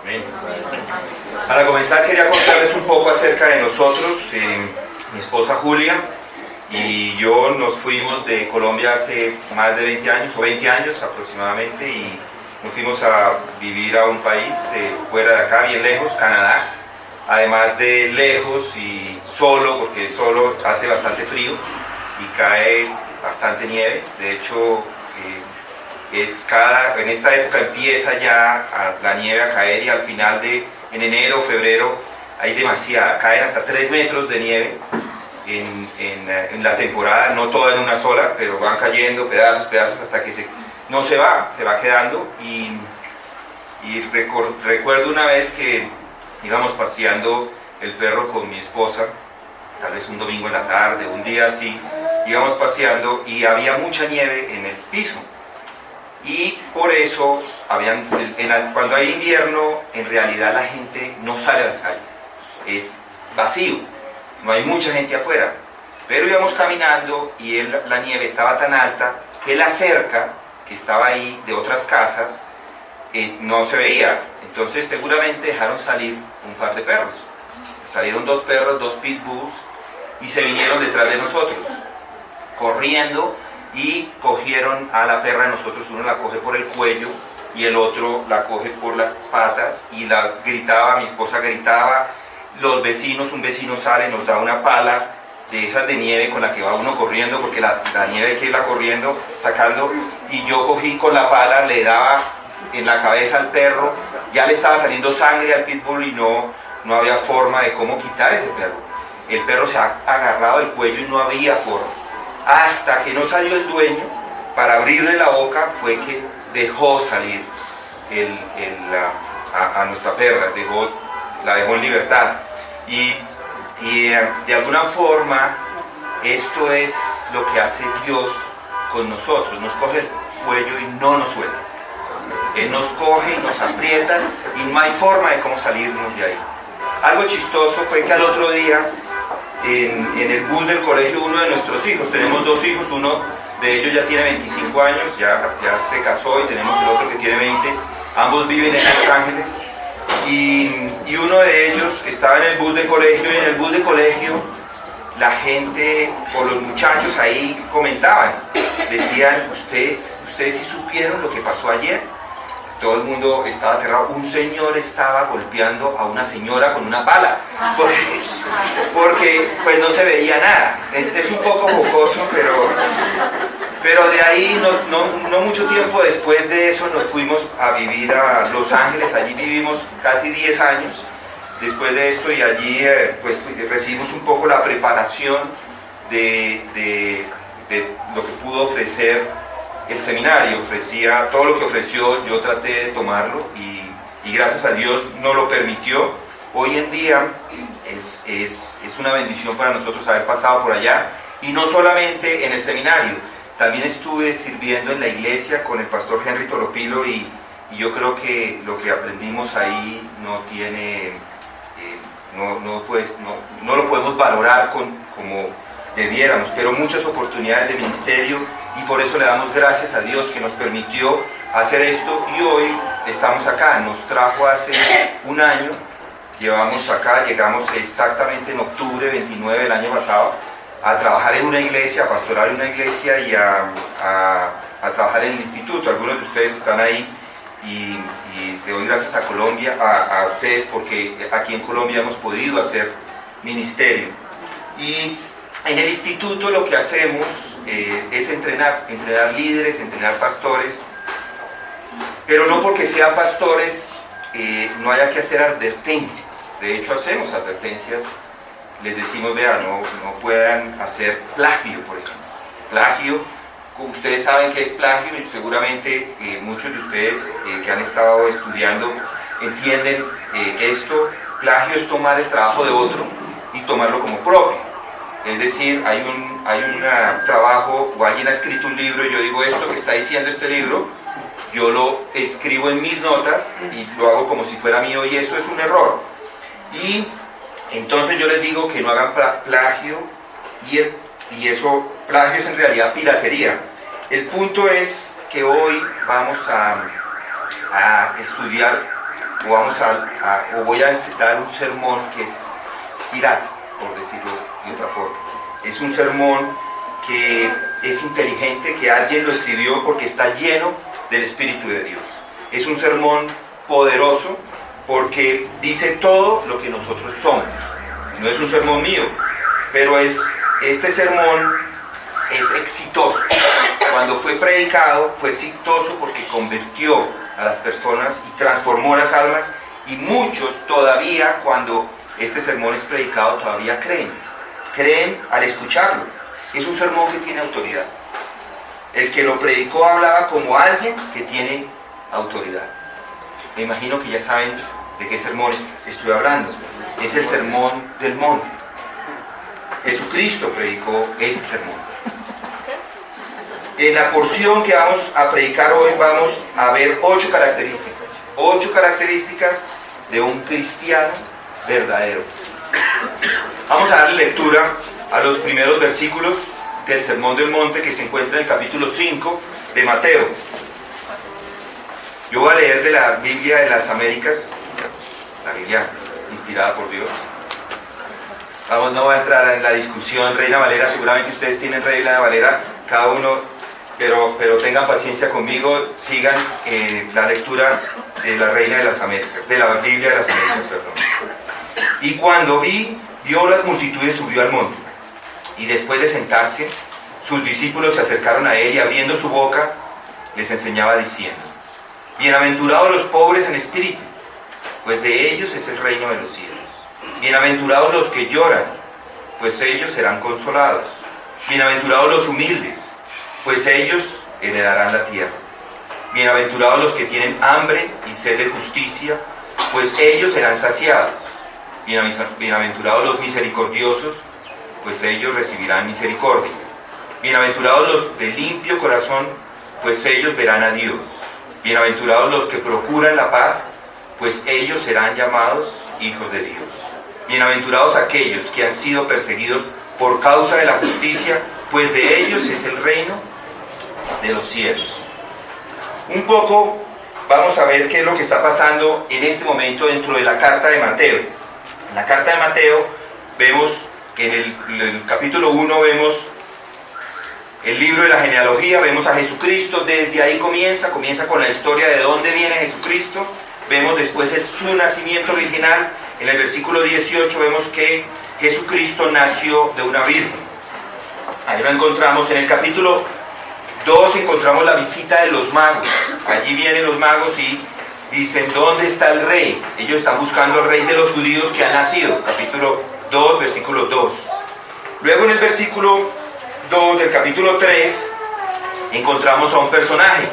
Amén. Para comenzar quería contarles un poco acerca de nosotros. Mi esposa Julia y yo nos fuimos de Colombia hace más de 20 años, o 20 años aproximadamente, y nos fuimos a vivir a un país fuera de acá, bien lejos, Canadá. Además de lejos y solo, porque solo hace bastante frío y cae bastante nieve. De hecho, en esta época empieza ya la nieve a caer, y al final en enero, febrero, hay demasiada, caen hasta 3 metros de nieve en la temporada, no toda en una sola, pero van cayendo pedazos hasta que no se va quedando. Y recuerdo una vez que íbamos paseando el perro con mi esposa, tal vez un domingo en la tarde, un día así, íbamos paseando y había mucha nieve en el piso. Y por eso, cuando hay invierno, en realidad la gente no sale a las calles, es vacío, no hay mucha gente afuera. Pero íbamos caminando y la nieve estaba tan alta que la cerca que estaba ahí de otras casas no se veía. Entonces seguramente dejaron salir un par de perros. Salieron 2 perros, 2 pitbulls, y se vinieron detrás de nosotros, corriendo, y cogieron a la perra de nosotros. Uno la coge por el cuello y el otro la coge por las patas y mi esposa gritaba. Los vecinos, un vecino sale, nos da una pala de esas de nieve con la que va uno corriendo, porque la nieve hay que irla corriendo, sacando, y yo cogí con la pala, le daba en la cabeza al perro. Ya le estaba saliendo sangre al pitbull y no había forma de cómo quitar ese perro. El perro se ha agarrado el cuello y no había forma. Hasta que no salió el dueño para abrirle la boca, fue que dejó salir a nuestra perra, la dejó en libertad. Y de alguna forma, esto es lo que hace Dios con nosotros. Nos coge el cuello y no nos suelta. Él nos coge y nos aprieta y no hay forma de cómo salirnos de ahí. Algo chistoso fue que al otro día, en el bus del colegio, uno de nuestros hijos, tenemos 2 hijos, uno de ellos ya tiene 25 años, ya se casó, y tenemos el otro que tiene 20, ambos viven en Los Ángeles, y uno de ellos estaba en el bus de colegio, y en el bus de colegio la gente, o los muchachos ahí comentaban, decían: ustedes sí supieron lo que pasó ayer. Todo el mundo estaba aterrado. Un señor estaba golpeando a una señora con una pala, porque pues no se veía nada. Es un poco jocoso, pero de ahí no mucho tiempo después de eso nos fuimos a vivir a Los Ángeles. Allí vivimos casi 10 años después de esto, y allí pues recibimos un poco la preparación de lo que pudo ofrecer el seminario. Ofrecía todo lo que ofreció, yo traté de tomarlo, y gracias a Dios no lo permitió. Hoy en día es una bendición para nosotros haber pasado por allá, y no solamente en el seminario, también estuve sirviendo en la iglesia con el pastor Henry Toropilo, y yo creo que lo que aprendimos ahí no lo podemos valorar como debiéramos, pero muchas oportunidades de ministerio, y por eso le damos gracias a Dios que nos permitió hacer esto, y hoy estamos acá. Nos trajo hace un año, llegamos exactamente en octubre 29 del año pasado, a trabajar en una iglesia, a pastorar en una iglesia, y a trabajar en el instituto. Algunos de ustedes están ahí, y le doy gracias a Colombia, a ustedes, porque aquí en Colombia hemos podido hacer ministerio. Y en el instituto lo que hacemos es entrenar líderes, entrenar pastores, pero no porque sean pastores no haya que hacer advertencias. De hecho, hacemos advertencias. Les decimos: vean, no puedan hacer plagio, por ejemplo. Plagio, ustedes saben qué es plagio, y seguramente muchos de ustedes que han estado estudiando entienden esto. Plagio es tomar el trabajo de otro y tomarlo como propio. Es decir, hay un trabajo, o alguien ha escrito un libro, y yo digo: esto que está diciendo este libro, yo lo escribo en mis notas y lo hago como si fuera mío, y eso es un error. Y entonces yo les digo que no hagan plagio, y eso, plagio es en realidad piratería. El punto es que hoy vamos a estudiar o voy a dar un sermón que es pirata, por decirlo de otra forma. Es un sermón que es inteligente, que alguien lo escribió porque está lleno del Espíritu de Dios. Es un sermón poderoso porque dice todo lo que nosotros somos. No es un sermón mío, pero este sermón es exitoso. Cuando fue predicado fue exitoso porque convirtió a las personas y transformó las almas, y muchos todavía, cuando este sermón es predicado, todavía creen al escucharlo. Es un sermón que tiene autoridad. El que lo predicó hablaba como alguien que tiene autoridad. Me imagino que ya saben de qué sermón estoy hablando. Es el Sermón del Monte. Jesucristo predicó este sermón. En la porción que vamos a predicar hoy vamos a ver 8 características de un cristiano verdadero. Vamos a darle lectura a los primeros versículos del Sermón del Monte, que se encuentra en el capítulo 5 de Mateo. Yo voy a leer de la Biblia de las Américas, la Biblia inspirada por Dios. No voy a entrar en la discusión Reina Valera, seguramente ustedes tienen Reina Valera, cada uno, pero tengan paciencia conmigo, sigan la lectura de la Reina de las Américas, de la Biblia de las Américas, perdón. Y cuando vio las multitudes, subió al monte, y después de sentarse, sus discípulos se acercaron a él, y abriendo su boca, les enseñaba diciendo: bienaventurados los pobres en espíritu, pues de ellos es el reino de los cielos. Bienaventurados los que lloran, pues ellos serán consolados. Bienaventurados los humildes, pues ellos heredarán la tierra. Bienaventurados los que tienen hambre y sed de justicia, pues ellos serán saciados. Bienaventurados los misericordiosos, pues ellos recibirán misericordia. Bienaventurados los de limpio corazón, pues ellos verán a Dios. Bienaventurados los que procuran la paz, pues ellos serán llamados hijos de Dios. Bienaventurados aquellos que han sido perseguidos por causa de la justicia, pues de ellos es el reino de los cielos. Un poco vamos a ver qué es lo que está pasando en este momento dentro de la carta de Mateo. En la carta de Mateo vemos, en el capítulo 1 vemos el libro de la genealogía, vemos a Jesucristo, desde ahí comienza con la historia de dónde viene Jesucristo. Vemos después su nacimiento virginal. En el versículo 18 vemos que Jesucristo nació de una virgen. Ahí lo encontramos. En el capítulo 2 encontramos la visita de los magos. Allí vienen los magos y dicen: ¿dónde está el rey? Ellos están buscando al rey de los judíos que ha nacido. Capítulo 2, versículo 2. Luego en el versículo 2 del capítulo 3 encontramos a un personaje.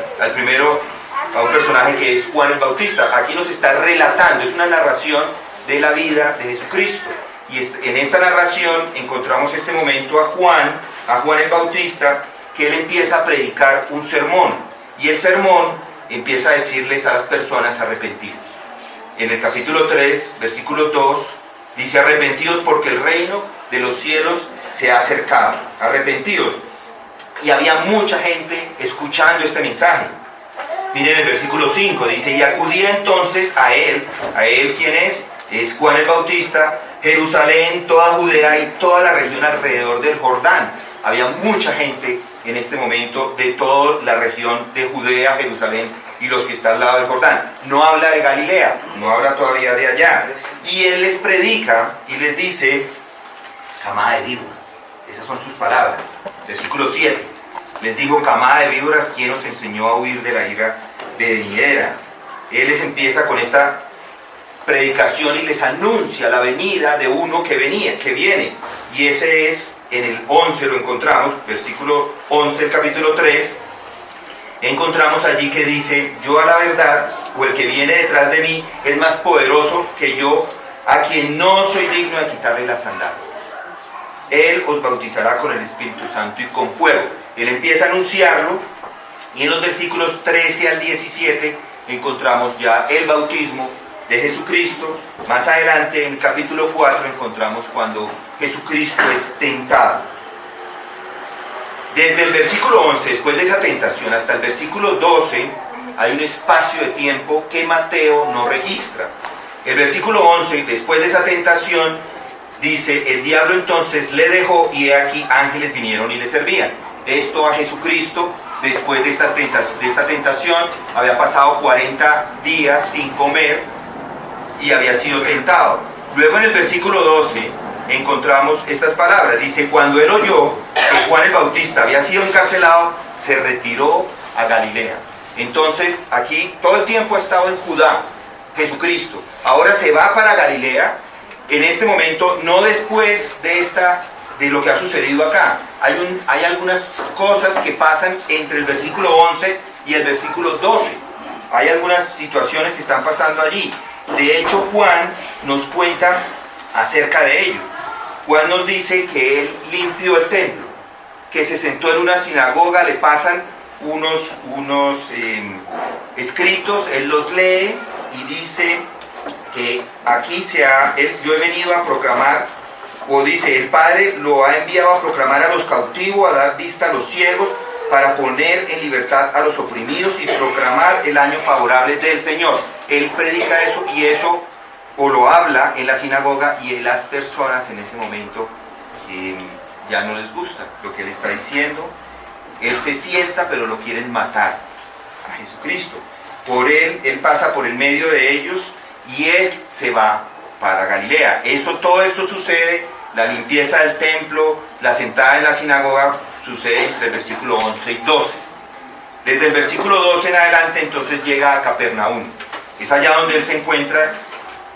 A un personaje que es Juan el Bautista. Aquí nos está relatando, es una narración de la vida de Jesucristo. Y en esta narración encontramos este momento a Juan el Bautista, que él empieza a predicar un sermón. Y el sermón empieza a decirles a las personas: arrepentidos. En el capítulo 3, versículo 2, dice: arrepentidos porque el reino de los cielos se ha acercado. Arrepentidos. Y había mucha gente escuchando este mensaje. Miren el versículo 5, dice: y acudía entonces a él, ¿quién es? Es Juan el Bautista, Jerusalén, toda Judea y toda la región alrededor del Jordán. Había mucha gente en este momento de toda la región de Judea, Jerusalén y los que están al lado del Jordán. No habla de Galilea, no habla todavía de allá. Y él les predica y les dice: camada de víboras. Esas son sus palabras. Versículo 7. Les dijo: camada de víboras, ¿quién os enseñó a huir de la ira venidera? Él les empieza con esta predicación y les anuncia la venida de uno que viene. Y ese es, en el 11 lo encontramos, versículo 11 del capítulo 3, encontramos allí que dice: yo a la verdad, o el que viene detrás de mí, es más poderoso que yo, a quien no soy digno de quitarle las sandalias. Él os bautizará con el Espíritu Santo y con fuego. Él empieza a anunciarlo, y en los versículos 13 al 17 encontramos ya el bautismo de Jesucristo. Más adelante, en el capítulo 4, encontramos cuando Jesucristo es tentado. Desde el versículo 11, después de esa tentación, hasta el versículo 12, hay un espacio de tiempo que Mateo no registra. El versículo 11, después de esa tentación, dice: el diablo entonces le dejó y he aquí ángeles vinieron y le servían. Esto a Jesucristo, después de esta tentación, había pasado 40 días sin comer y había sido tentado. Luego en el versículo 12 encontramos estas palabras. Dice: cuando él oyó que Juan el Bautista había sido encarcelado, se retiró a Galilea. Entonces aquí todo el tiempo ha estado en Judá Jesucristo. Ahora se va para Galilea. En este momento, no después de lo que ha sucedido acá. Hay algunas cosas que pasan entre el versículo 11 y el versículo 12. Hay algunas situaciones que están pasando allí. De hecho, Juan nos cuenta acerca de ello. Juan nos dice que él limpió el templo, que se sentó en una sinagoga, le pasan unos escritos, él los lee y dice que aquí yo he venido a proclamar, o dice: el Padre lo ha enviado a proclamar a los cautivos, a dar vista a los ciegos, para poner en libertad a los oprimidos y proclamar el año favorable del Señor. Él predica eso, y eso o lo habla en la sinagoga, y las personas en ese momento ya no les gusta lo que él está diciendo. Él se sienta, pero lo quieren matar a Jesucristo. Por él pasa por el medio de ellos y él se va para Galilea. Todo esto sucede, la limpieza del templo, la sentada en la sinagoga, sucede entre el versículo 11 y 12. Desde el versículo 12 en adelante, entonces llega a Capernaum. Es allá donde él se encuentra,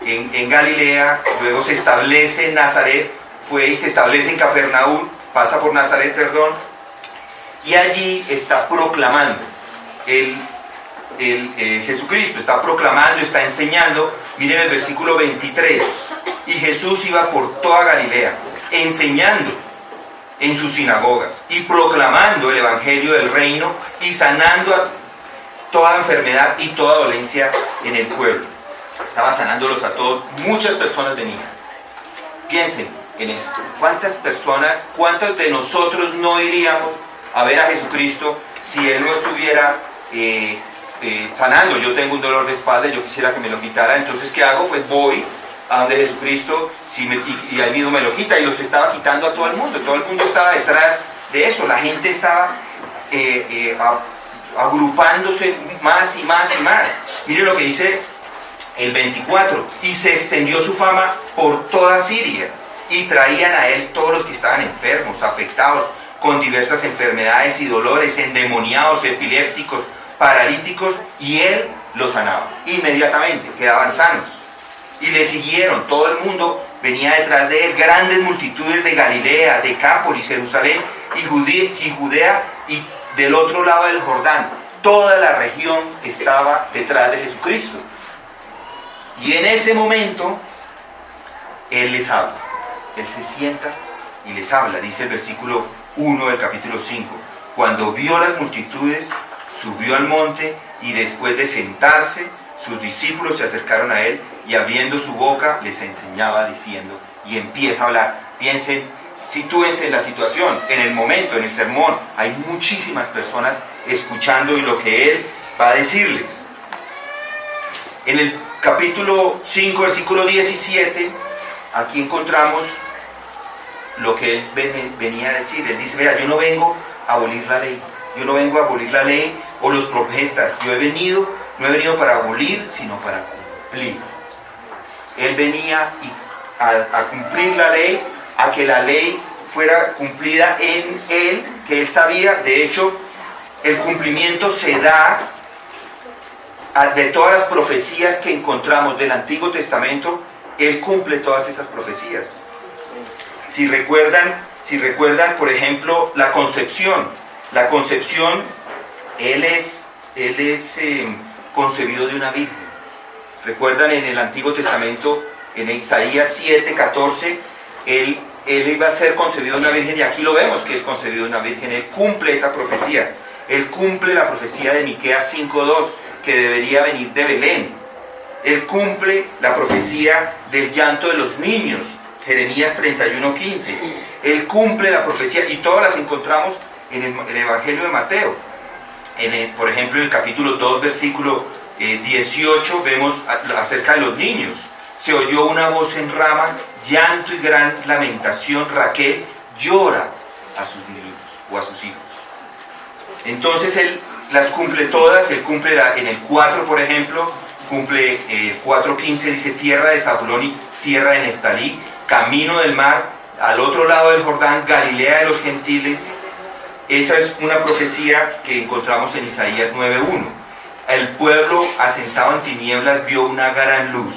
en Galilea. Luego se establece en Nazaret, fue y se establece en Capernaum, pasa por Nazaret, perdón, y allí está proclamando Jesucristo, está proclamando, está enseñando. Miren el versículo 23: y Jesús iba por toda Galilea, enseñando en sus sinagogas y proclamando el evangelio del reino y sanando a toda enfermedad y toda dolencia en el pueblo. Estaba sanándolos a todos. Muchas personas venían. Piensen en esto. ¿Cuántos de nosotros no iríamos a ver a Jesucristo si Él no estuviera sanando? Yo tengo un dolor de espalda y yo quisiera que me lo quitara. Entonces, ¿qué hago? Pues voy a donde Jesucristo, y ahí mismo me lo quita, y los estaba quitando a todo el mundo. Todo el mundo estaba detrás de eso. La gente estaba agrupándose más y más y más. Miren lo que dice el 24: y se extendió su fama por toda Siria, y traían a él todos los que estaban enfermos, afectados con diversas enfermedades y dolores, endemoniados, epilépticos, paralíticos, y él los sanaba. Inmediatamente quedaban sanos. Y le siguieron, todo el mundo venía detrás de él, grandes multitudes de Galilea, Decápolis, Jerusalén y Judea, y del otro lado del Jordán. Toda la región estaba detrás de Jesucristo. Y en ese momento, él les habla. Él se sienta y les habla. Dice el versículo 1 del capítulo 5: cuando vio las multitudes, subió al monte, y después de sentarse, sus discípulos se acercaron a él, y abriendo su boca les enseñaba diciendo, y empieza a hablar. Piensen, sitúense en la situación, en el momento, en el sermón. Hay muchísimas personas escuchando y lo que él va a decirles. En el capítulo 5, versículo 17, aquí encontramos lo que él venía a decir. Él dice: vea, yo no vengo a abolir la ley. Yo no vengo a abolir la ley o los profetas. No he venido para abolir, sino para cumplir. Él venía a cumplir la ley, a que la ley fuera cumplida en él, que él sabía. De hecho, el cumplimiento se da de todas las profecías que encontramos del Antiguo Testamento. Él cumple todas esas profecías. Si recuerdan, por ejemplo, la concepción, él es concebido de una virgen. Recuerdan en el Antiguo Testamento, en Isaías 7:14, él iba a ser concebido de una virgen, y aquí lo vemos que es concebido de una virgen. Él cumple esa profecía. Él cumple la profecía de Miqueas 5:2, que debería venir de Belén. Él cumple la profecía del llanto de los niños, Jeremías 31:15. Él cumple la profecía, y todas las encontramos en el Evangelio de Mateo. por ejemplo, en el capítulo 2, versículo 18, vemos acerca de los niños. Se oyó una voz en Rama, llanto y gran lamentación. Raquel llora a sus niños o a sus hijos. Entonces él las cumple todas. Él cumple en el 4, por ejemplo, cumple el 4:15, dice: tierra de Zabulón y tierra de Neftalí, camino del mar, al otro lado del Jordán, Galilea de los gentiles. Esa es una profecía que encontramos en Isaías 9:1. El pueblo asentado en tinieblas vio una gran luz,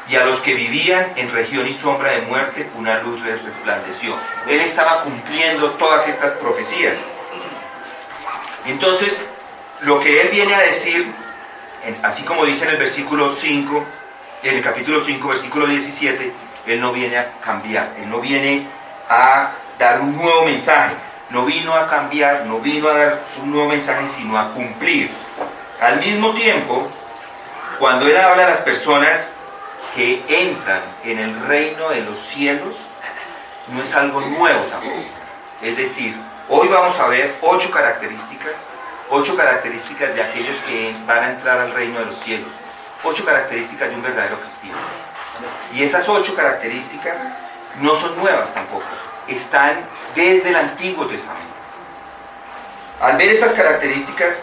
y a los que vivían en región y sombra de muerte, una luz les resplandeció. Él estaba cumpliendo todas estas profecías. Entonces, lo que él viene a decir, así como dice en el versículo 5, en el capítulo 5, versículo 17, él no viene a cambiar, él no viene a dar un nuevo mensaje, no vino a cambiar, no vino a dar un nuevo mensaje, sino a cumplir. Al mismo tiempo, cuando él habla a las personas que entran en el reino de los cielos, no es algo nuevo tampoco. Es decir, hoy vamos a ver 8 características de aquellos que van a entrar al reino de los cielos, 8 características de un verdadero cristiano. Y esas 8 características no son nuevas tampoco, están desde el Antiguo Testamento. Al ver estas características,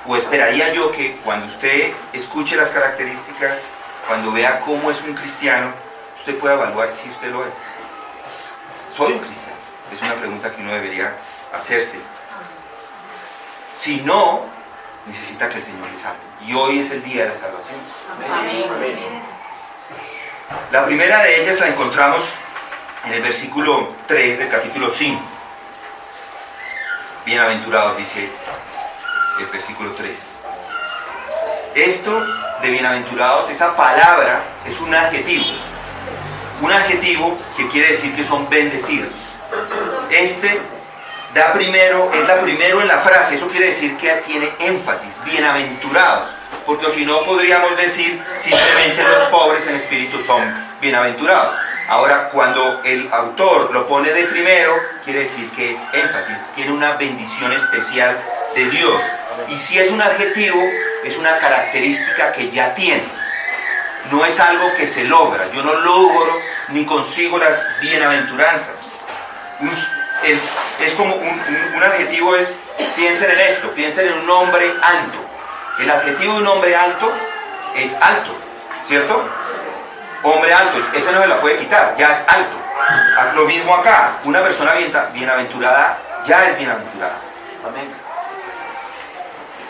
o esperaría yo que cuando usted escuche las características, cuando vea cómo es un cristiano, usted pueda evaluar si usted lo es. ¿Soy un cristiano? Es una pregunta que uno debería hacerse. Si no, necesita que el Señor le salve. Y hoy es el día de la salvación. Amén. La primera de ellas la encontramos en el versículo 3 del capítulo 5. Bienaventurados, dice el versículo 3. Esto de bienaventurados, esa palabra es un adjetivo. Un adjetivo que quiere decir que son bendecidos. Es la primero en la frase, eso quiere decir que tiene énfasis, bienaventurados, porque si no podríamos decir simplemente los pobres en espíritu son bienaventurados. Ahora, cuando el autor lo pone de primero, quiere decir que es énfasis, tiene una bendición especial de Dios. Y si es un adjetivo, es una característica que ya tiene, no es algo que se logra. Yo no logro ni consigo las bienaventuranzas. Es como un adjetivo, piensen en esto, piensen en un hombre alto. El adjetivo de un hombre alto es alto, ¿cierto? Hombre alto, ese no se la puede quitar, ya es alto. Lo mismo acá, una persona bienaventurada ya es bienaventurada. Amén.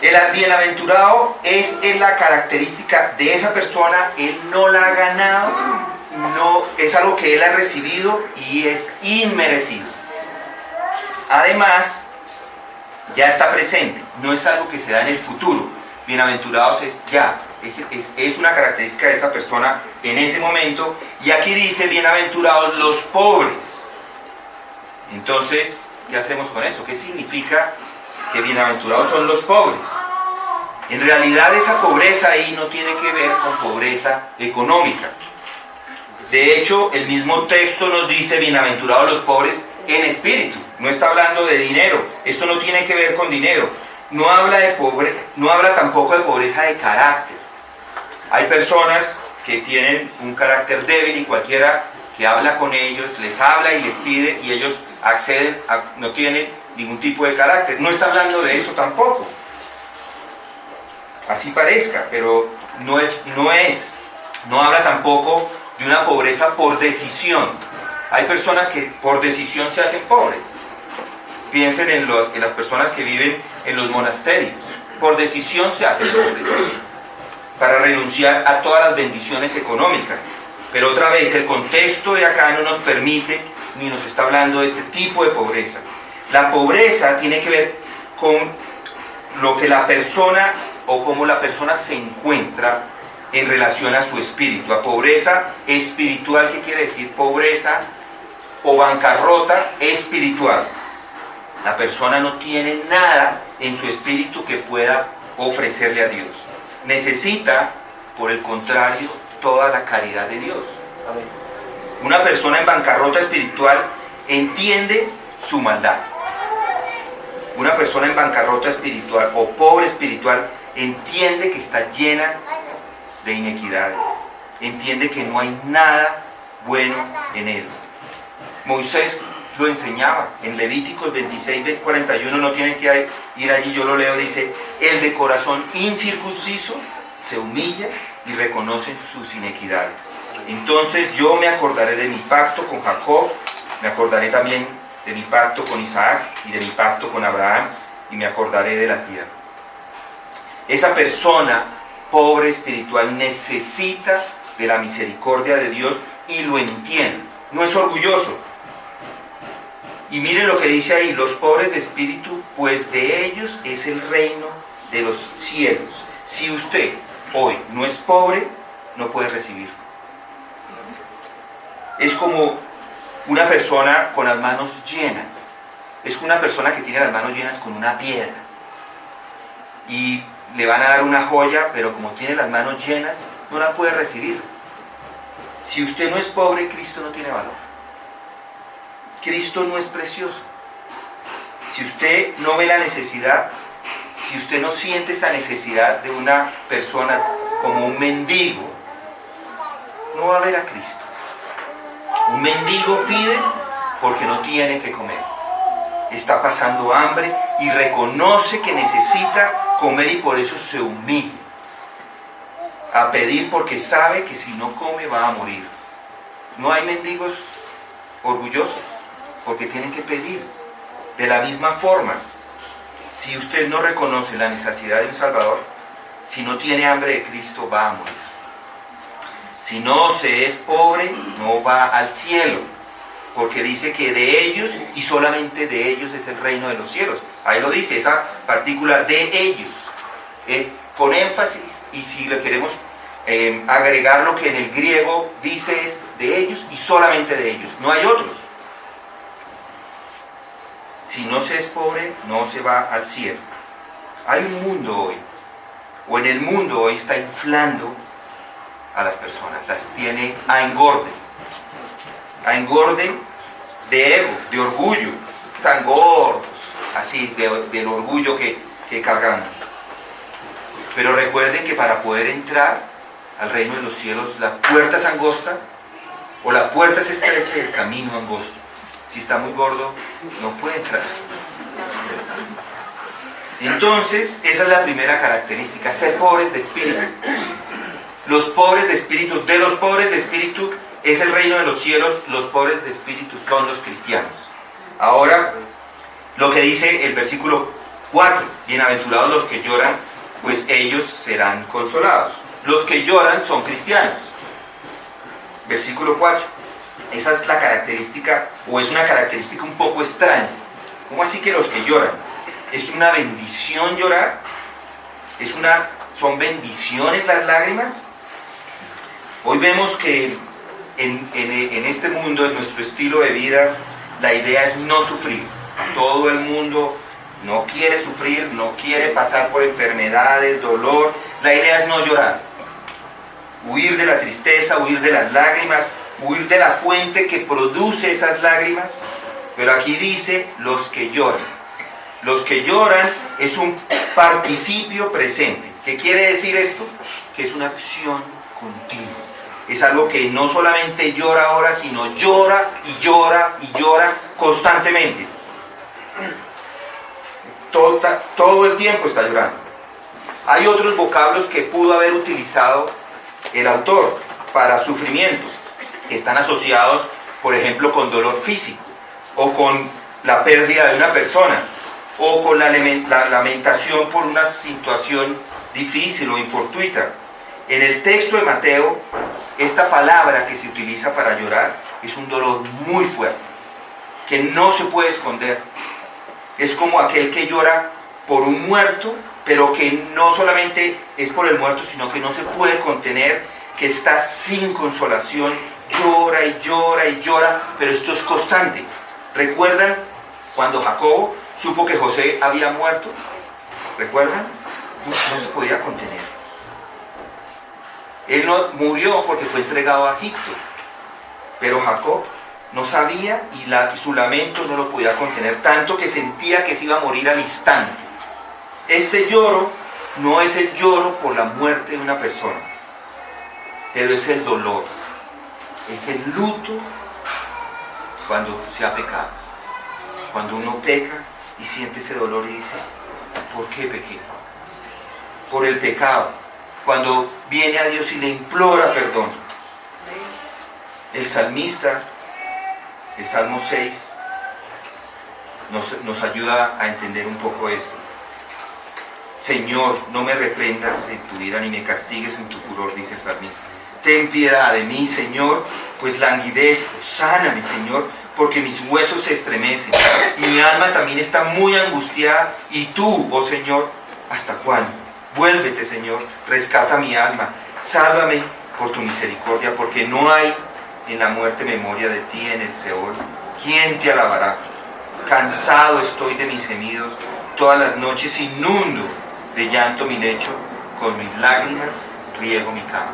El bienaventurado es la característica de esa persona, él no la ha ganado, no, es algo que él ha recibido y es inmerecido. Además, ya está presente, no es algo que se da en el futuro. Bienaventurados es ya, es una característica de esa persona en ese momento. Y aquí dice: bienaventurados los pobres. Entonces, ¿qué hacemos con eso? ¿Qué significa que bienaventurados son los pobres? En realidad, esa pobreza ahí no tiene que ver con pobreza económica. De hecho, el mismo texto nos dice: bienaventurados los pobres en espíritu. No está hablando de dinero. Esto no tiene que ver con dinero. No habla tampoco de pobreza de carácter. Hay personas que tienen un carácter débil y cualquiera que habla con ellos les habla y les pide y ellos acceden, no tienen ningún tipo de carácter. No está hablando de eso tampoco. Así parezca, pero no es. No habla tampoco de una pobreza por decisión. Hay personas que por decisión se hacen pobres. Piensen en las personas que viven en los monasterios. Por decisión se hacen pobres, para renunciar a todas las bendiciones económicas. Pero otra vez, el contexto de acá no nos permite ni nos está hablando de este tipo de pobreza. La pobreza tiene que ver con lo que la persona o cómo la persona se encuentra en relación a su espíritu. A pobreza espiritual, ¿qué quiere decir? Pobreza o bancarrota espiritual. La persona no tiene nada en su espíritu que pueda ofrecerle a Dios. Necesita, por el contrario, toda la caridad de Dios. Amén. Una persona en bancarrota espiritual entiende su maldad. una persona en bancarrota espiritual o pobre espiritual, entiende que está llena de inequidades, entiende que no hay nada bueno en él. Moisés lo enseñaba en Levíticos 26, 41, no tienen que ir allí, yo lo leo, dice: el de corazón incircunciso se humilla y reconoce sus inequidades. Entonces yo me acordaré de mi pacto con Jacob, me acordaré también de mi pacto con Isaac y de mi pacto con Abraham, y me acordaré de la tierra. Esa persona pobre espiritual necesita de la misericordia de Dios y lo entiende, no es orgulloso. Y miren lo que dice ahí: los pobres de espíritu, pues de ellos es el reino de los cielos. Si usted hoy no es pobre, no puede recibir. Es como una persona con las manos llenas. Es como una persona que tiene las manos llenas con una piedra. Y le van a dar una joya, pero como tiene las manos llenas, no la puede recibir. Si usted no es pobre, Cristo no tiene valor. Cristo no es precioso. Si usted no ve la necesidad, si usted no siente esa necesidad de una persona como un mendigo, no va a ver a Cristo. Un mendigo pide porque no tiene que comer. Está pasando hambre y reconoce que necesita comer y por eso se humilla a pedir, porque sabe que si no come va a morir. No hay mendigos orgullosos porque tienen que pedir. De la misma forma, si usted no reconoce la necesidad de un Salvador, si no tiene hambre de Cristo, va a morir. Si no se es pobre, no va al cielo, porque dice que de ellos y solamente de ellos es el reino de los cielos. Ahí lo dice, esa partícula de ellos, con énfasis, y si le queremos agregar lo que en el griego dice es de ellos y solamente de ellos, no hay otros. Si no se es pobre, no se va al cielo. Hay un mundo hoy, o en el mundo hoy está inflando a las personas, las tiene a engorde de ego, de orgullo, tan gordos, así, del orgullo que cargamos. Pero recuerden que para poder entrar al reino de los cielos, la puerta es angosta, o la puerta es estrecha y el camino angosto. Si está muy gordo, no puede entrar. Entonces, esa es la primera característica, ser pobres de espíritu. Los pobres de espíritu, de los pobres de espíritu es el reino de los cielos, los pobres de espíritu son los cristianos. Ahora, lo que dice el versículo 4, bienaventurados los que lloran, pues ellos serán consolados. Los que lloran son cristianos. Versículo 4. Esa es la característica, o es una característica un poco extraña. ¿Cómo así que los que lloran? ¿Es una bendición llorar? ¿Son bendiciones las lágrimas? Hoy vemos que en este mundo, en nuestro estilo de vida, la idea es no sufrir. Todo el mundo no quiere sufrir, no quiere pasar por enfermedades, dolor. La idea es no llorar. Huir de la tristeza, huir de las lágrimas, huir de la fuente que produce esas lágrimas. Pero aquí dice los que lloran. Los que lloran es un participio presente. ¿Qué quiere decir esto? Que es una acción continua. Es algo que no solamente llora ahora, sino llora y llora y llora constantemente. Todo el tiempo está llorando. Hay otros vocablos que pudo haber utilizado el autor para sufrimiento. Están asociados, por ejemplo, con dolor físico, o con la pérdida de una persona, o con la lamentación por una situación difícil o infortuita. En el texto de Mateo, esta palabra que se utiliza para llorar es un dolor muy fuerte, que no se puede esconder. Es como aquel que llora por un muerto, pero que no solamente es por el muerto, sino que no se puede contener, que está sin consolación, llora y llora y llora, pero esto es constante. ¿Recuerdan cuando Jacobo supo que José había muerto? ¿Recuerdan? No se podía contener. Él no murió porque fue entregado a Egipto, pero Jacob No sabía y su lamento no lo podía contener, tanto que sentía que se iba a morir al instante. Este lloro no es el lloro por la muerte de una persona, pero es el dolor, es el luto cuando se ha pecado. Cuando uno peca y siente ese dolor y dice, ¿por qué pequé? Por el pecado. Cuando viene a Dios y le implora perdón. El salmista, el Salmo 6, nos ayuda a entender un poco esto. Señor, no me reprendas en tu ira ni me castigues en tu furor, dice el salmista. Ten piedad de mí, Señor, pues languidezco. Sáname, Señor, porque mis huesos se estremecen y mi alma también está muy angustiada. Y tú, oh Señor, ¿hasta cuándo? Vuélvete, Señor, rescata mi alma. Sálvame por tu misericordia, porque no hay en la muerte memoria de ti en el Seol. ¿Quién te alabará? Cansado estoy de mis gemidos, todas las noches inundo de llanto mi lecho, con mis lágrimas riego mi cama.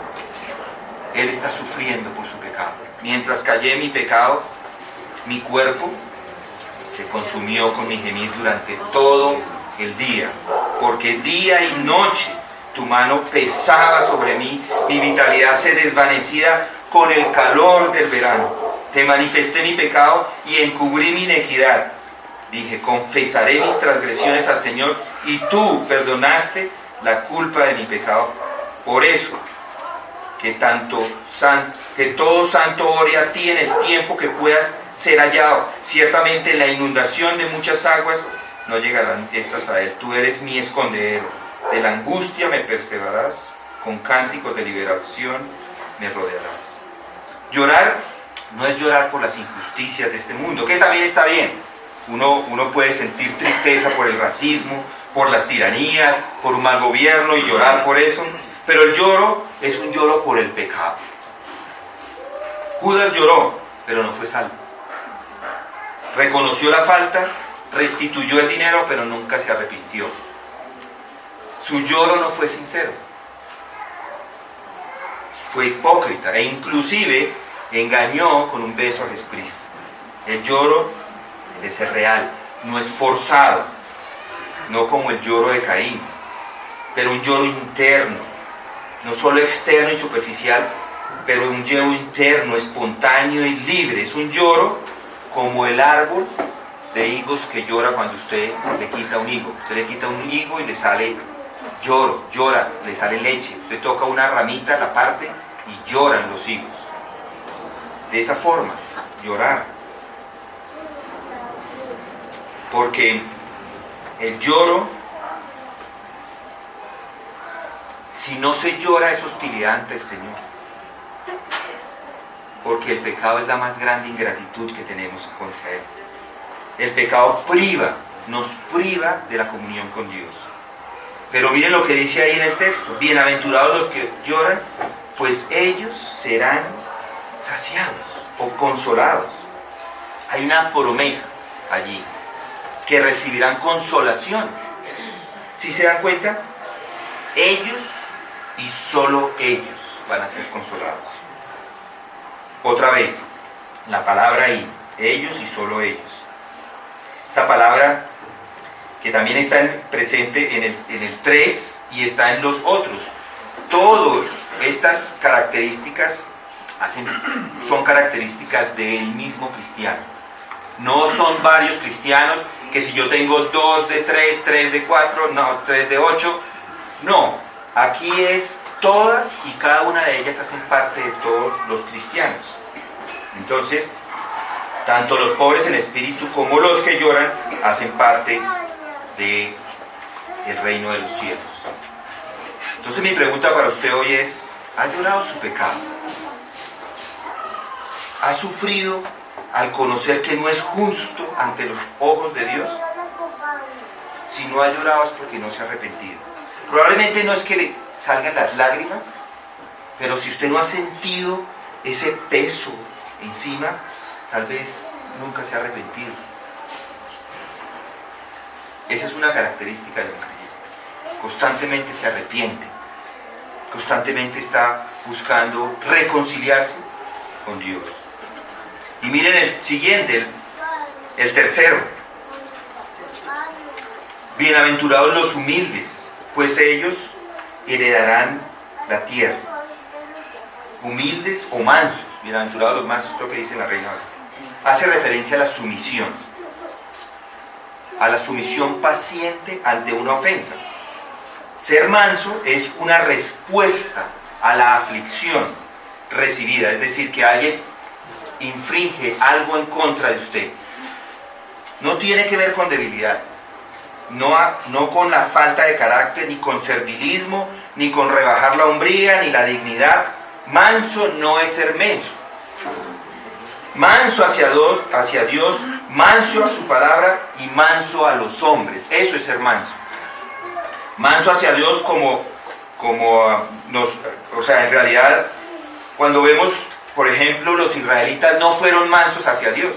Él está sufriendo por su pecado. Mientras callé mi pecado, mi cuerpo se consumió con mi gemir durante todo el día, porque día y noche tu mano pesaba sobre mí, mi vitalidad se desvanecía con el calor del verano. Te manifesté mi pecado y encubrí mi iniquidad. Dije, confesaré mis transgresiones al Señor, y tú perdonaste la culpa de mi pecado. Por eso, que todo santo ore a ti en el tiempo que puedas ser hallado. Ciertamente en la inundación de muchas aguas no llegarán estas a él. Tú eres mi escondedero. De la angustia me perseverarás, con cánticos de liberación me rodearás. Llorar no es llorar por las injusticias de este mundo, que también está bien. Uno puede sentir tristeza por el racismo, por las tiranías, por un mal gobierno y llorar por eso, pero el lloro es un lloro por el pecado. Judas lloró, pero no fue salvo. Reconoció la falta, restituyó el dinero, pero nunca se arrepintió. Su lloro no fue sincero. Fue hipócrita e inclusive engañó con un beso a Jesucristo. El lloro debe ser real, no es forzado, no como el lloro de Caín, pero un lloro interno, no solo externo y superficial, pero un lloro interno, espontáneo y libre. Es un lloro como el árbol de higos que llora cuando usted le quita un higo. Usted le quita un higo y le sale llora, le sale leche. Usted toca una ramita, la parte y lloran los higos. De esa forma, llorar. Porque el lloro, si no se llora, es hostilidad ante el Señor. Porque el pecado es la más grande ingratitud que tenemos contra Él. El pecado nos priva de la comunión con Dios. Pero miren lo que dice ahí en el texto. Bienaventurados los que lloran, pues ellos serán saciados o consolados. Hay una promesa allí, que recibirán consolación. ¿Sí se dan cuenta? Ellos y solo ellos van a ser consolados. Otra vez, la palabra ahí, ellos y solo ellos. Esta palabra que también está presente en el 3 y está en los otros. Todas estas características son características del mismo cristiano. No son varios cristianos que si yo tengo 2 de 3, 3 de 4, no, 3 de 8. No, aquí es todas y cada una de ellas hacen parte de todos los cristianos. Entonces, tanto los pobres en espíritu como los que lloran hacen parte del reino de los cielos. Entonces mi pregunta para usted hoy es, ¿ha llorado su pecado? ¿Ha sufrido al conocer que no es justo ante los ojos de Dios? Si no ha llorado es porque no se ha arrepentido. Probablemente no es que le salgan las lágrimas, pero si usted no ha sentido ese peso encima, tal vez nunca se ha arrepentido. Esa es una característica de un creyente. Constantemente se arrepiente, constantemente está buscando reconciliarse con Dios. Y miren el siguiente, el tercero. Bienaventurados los humildes, pues ellos heredarán la tierra. Humildes o mansos, bienaventurados los mansos, es lo que dice la Reina Valera. Hace referencia a la sumisión paciente ante una ofensa. Ser manso es una respuesta a la aflicción recibida, es decir, que alguien infringe algo en contra de usted. No tiene que ver con debilidad, no con la falta de carácter, ni con servilismo, ni con rebajar la hombría, ni la dignidad. Manso no es ser menso. Manso hacia Dios, manso a su palabra y manso a los hombres. Eso es ser manso. Manso hacia Dios en realidad, cuando vemos, por ejemplo, los israelitas no fueron mansos hacia Dios.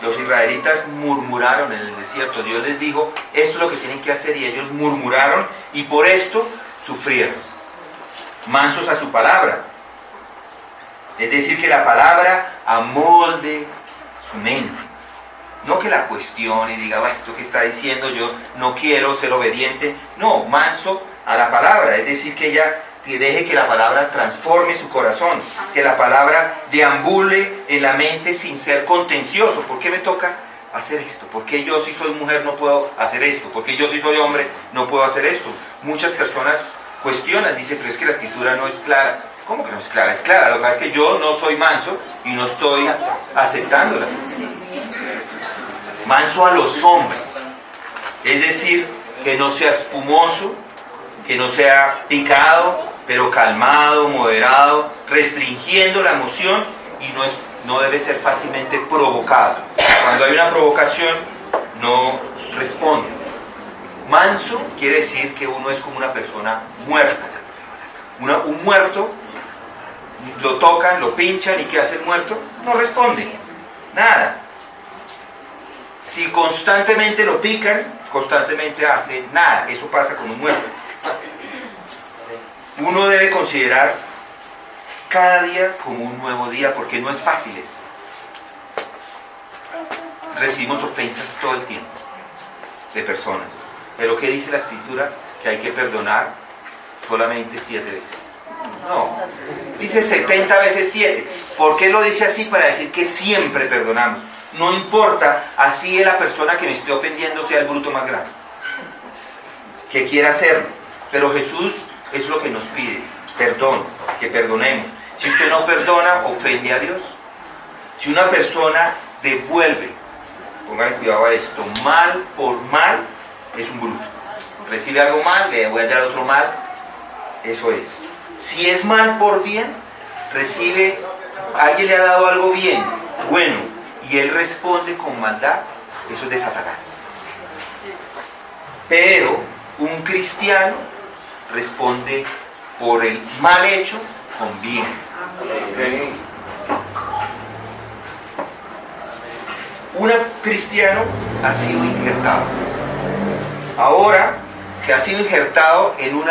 Los israelitas murmuraron en el desierto. Dios les dijo, esto es lo que tienen que hacer, y ellos murmuraron y por esto sufrieron. Mansos a su palabra. Es decir, que la palabra amolde su mente. No que la cuestione y diga, esto que está diciendo yo no quiero ser obediente. No, manso a la palabra. Es decir, que deje que la palabra transforme su corazón. Que la palabra deambule en la mente sin ser contencioso. ¿Por qué me toca hacer esto? ¿Por qué yo si soy mujer no puedo hacer esto? ¿Por qué yo si soy hombre no puedo hacer esto? Muchas personas cuestionan, dicen, pero es que la escritura no es clara. ¿Cómo que no es clara? Es clara, lo que pasa es que yo no soy manso y no estoy aceptándola. Manso a los hombres, es decir, que no sea espumoso, que no sea picado, pero calmado, moderado, restringiendo la emoción, y no debe ser fácilmente provocado. Cuando hay una provocación, no responde. Manso quiere decir que uno es como una persona muerta. Un muerto, lo tocan, lo pinchan, y ¿qué hace el muerto? No responde, nada. Si constantemente lo pican, constantemente hace nada. Eso pasa con un muerto. Uno debe considerar cada día como un nuevo día, porque no es fácil esto. Recibimos ofensas todo el tiempo de personas. Pero ¿qué dice la Escritura? Que hay que perdonar solamente 7 veces. No, dice 70 veces 7. ¿Por qué lo dice así? Para decir que siempre perdonamos. No importa, así es la persona que me esté ofendiendo sea el bruto más grande, que quiera hacerlo. Pero Jesús es lo que nos pide, perdón, que perdonemos. Si usted no perdona, ofende a Dios. Si una persona devuelve, pónganle cuidado a esto, mal por mal, es un bruto. Recibe algo mal, le devuelve al otro mal, eso es. Si es mal por bien, alguien le ha dado algo bien, bueno, y él responde con maldad, eso es de Satanás. Pero un cristiano responde por el mal hecho con bien. Un cristiano ha sido injertado. Ahora que ha sido injertado en un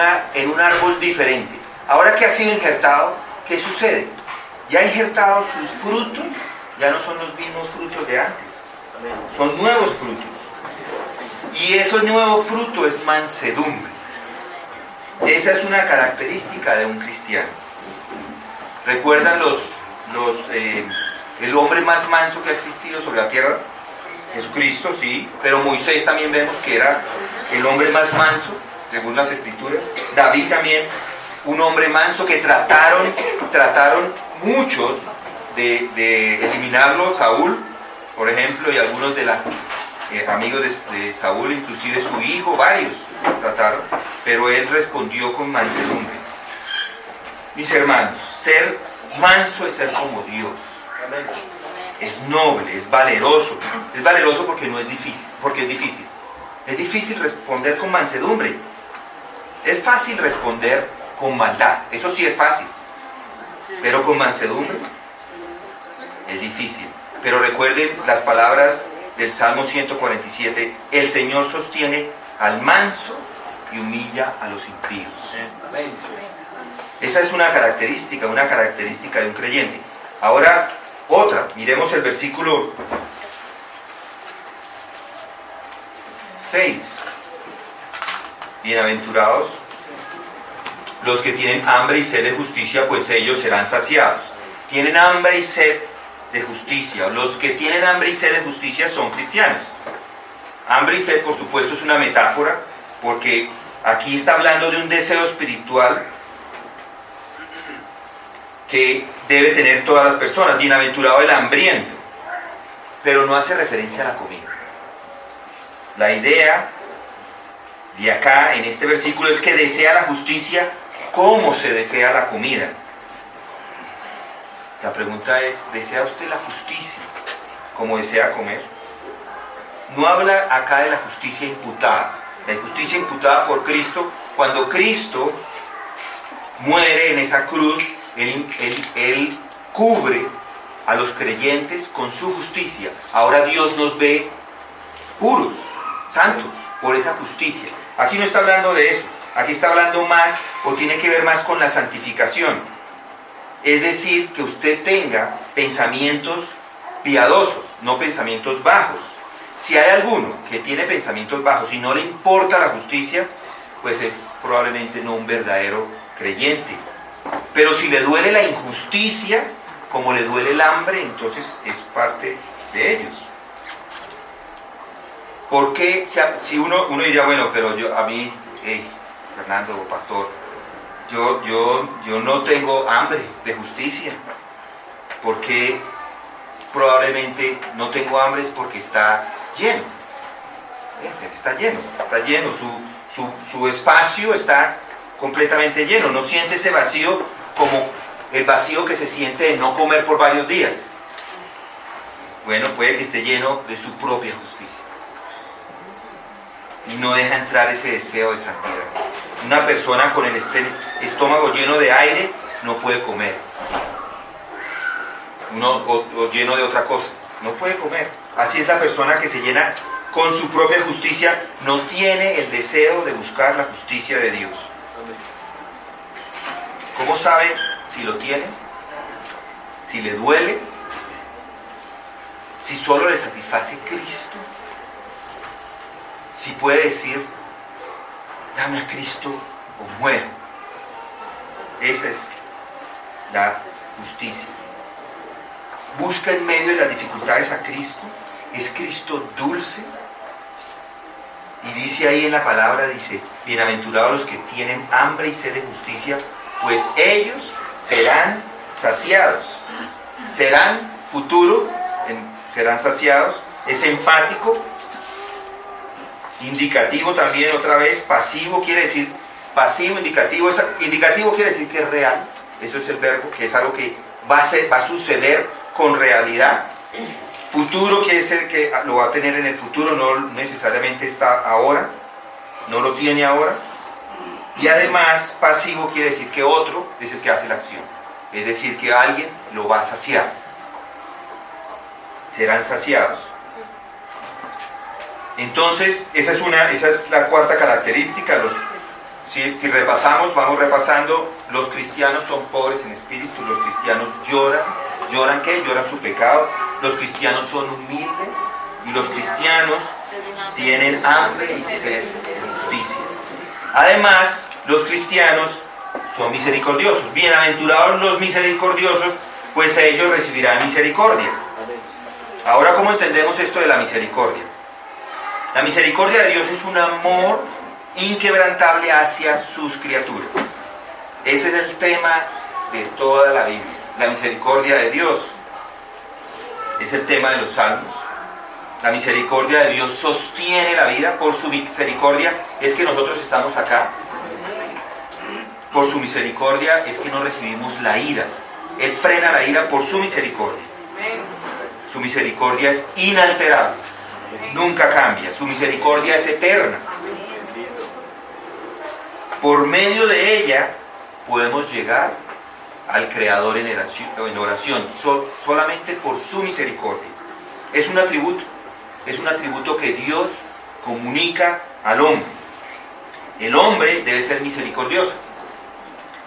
árbol diferente. Ahora que ha sido injertado, ¿qué sucede? Ya injertados sus frutos, ya no son los mismos frutos de antes. Son nuevos frutos. Y ese nuevo fruto es mansedumbre. Esa es una característica de un cristiano. ¿Recuerdan el hombre más manso que ha existido sobre la tierra? Jesucristo, sí, pero Moisés también vemos que era el hombre más manso, según las Escrituras. David también, un hombre manso que trataron muchos de eliminarlo. Saúl, por ejemplo, y algunos de los amigos de Saúl, inclusive su hijo, varios trataron, pero él respondió con mansedumbre. Mis hermanos, ser manso es ser como Dios. Es noble, es valeroso. Es valeroso porque no es difícil, porque es difícil. Es difícil responder con mansedumbre. Es fácil responder con maldad, eso sí es fácil. Pero con mansedumbre es difícil. Pero recuerden las palabras del Salmo 147: el Señor sostiene al manso y humilla a los impíos. Esa es una característica de un creyente. Ahora, Otra, miremos el versículo 6. Bienaventurados los que tienen hambre y sed de justicia, pues ellos serán saciados. Tienen hambre y sed de justicia. Los que tienen hambre y sed de justicia son cristianos. Hambre y sed, por supuesto, es una metáfora, porque aquí está hablando de un deseo espiritual que debe tener todas las personas. Bienaventurado el hambriento, pero no hace referencia a la comida. La idea de acá, en este versículo, es que desea la justicia como se desea la comida. La pregunta es, ¿desea usted la justicia como desea comer? No habla acá de la justicia imputada. La justicia imputada por Cristo, cuando Cristo muere en esa cruz, Él cubre a los creyentes con su justicia. Ahora Dios nos ve puros, santos, por esa justicia. Aquí no está hablando de eso. Aquí está hablando más, o tiene que ver más con la santificación. Es decir, que usted tenga pensamientos piadosos, no pensamientos bajos. Si hay alguno que tiene pensamientos bajos y no le importa la justicia, pues es probablemente no un verdadero creyente. Pero si le duele la injusticia, como le duele el hambre, entonces es parte de ellos. Porque si uno diría, bueno, pero a mí, Fernando, pastor, yo no tengo hambre de justicia. Porque probablemente no tengo hambre es porque está lleno. Está lleno, su espacio está completamente lleno. No siente ese vacío como el vacío que se siente de no comer por varios días. Bueno, puede que esté lleno de su propia justicia y no deja entrar ese deseo de santidad. Una persona con el estómago lleno de aire no puede comer, o lleno de otra cosa, no puede comer. Así es la persona que se llena con su propia justicia, no tiene el deseo de buscar la justicia de Dios. ¿Cómo sabe si lo tiene? Si le duele, si solo le satisface Cristo, si puede decir, dame a Cristo o muero. Esa es la justicia. Busca en medio de las dificultades a Cristo. ¿Es Cristo dulce? Y dice ahí en la palabra, dice, bienaventurados los que tienen hambre y sed de justicia, pues ellos serán saciados. Serán futuro, serán saciados. Es enfático, indicativo también, otra vez, pasivo quiere decir, pasivo, indicativo, indicativo quiere decir que es real. Eso es el verbo, que es algo que va a suceder con realidad. Futuro quiere decir que lo va a tener en el futuro, no necesariamente está ahora, no lo tiene ahora. Y además, pasivo quiere decir que otro es el que hace la acción. Es decir, que alguien lo va a saciar. Serán saciados. Entonces, esa es la cuarta característica. Si repasamos, vamos repasando, los cristianos son pobres en espíritu, los cristianos lloran. ¿Lloran qué? Lloran su pecado. Los cristianos son humildes y los cristianos tienen hambre y sed de justicia. Además, los cristianos son misericordiosos. Bienaventurados los misericordiosos, pues ellos recibirán misericordia. Ahora, ¿cómo entendemos esto de la misericordia? La misericordia de Dios es un amor inquebrantable hacia sus criaturas. Ese es el tema de toda la Biblia. La misericordia de Dios es el tema de los salmos. La misericordia de Dios sostiene la vida. Por su misericordia es que nosotros estamos acá. Por su misericordia es que no recibimos la ira. Él frena la ira por su misericordia. Su misericordia es inalterable. Nunca cambia. Su misericordia es eterna. Por medio de ella podemos llegar al Creador en oración, solamente por su misericordia. Es un atributo que Dios comunica al hombre. El hombre debe ser misericordioso,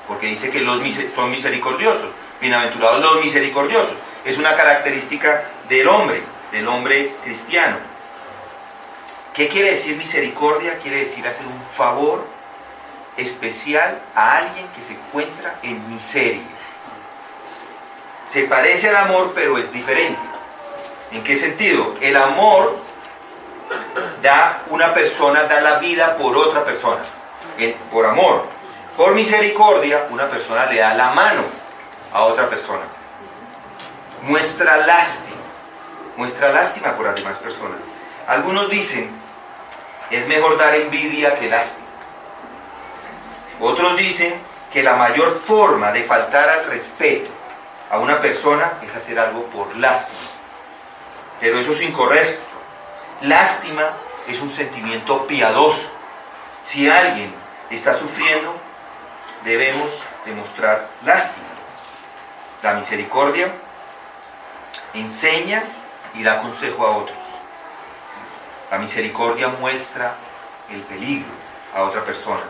porque dice que son misericordiosos. Bienaventurados los misericordiosos. es una característica del hombre cristiano. ¿Qué quiere decir misericordia? Quiere decir hacer un favor especial a alguien que se encuentra en miseria. Se parece al amor, pero es diferente. ¿En qué sentido? El amor una persona da la vida por otra persona, por amor. Por misericordia, una persona le da la mano a otra persona. Muestra lástima por las demás personas. Algunos dicen, es mejor dar envidia que lástima. Otros dicen que la mayor forma de faltar al respeto a una persona es hacer algo por lástima. Pero eso es incorrecto. Lástima es un sentimiento piadoso. Si alguien está sufriendo, debemos demostrar lástima. La misericordia enseña y da consejo a otros. La misericordia muestra el peligro a otra persona.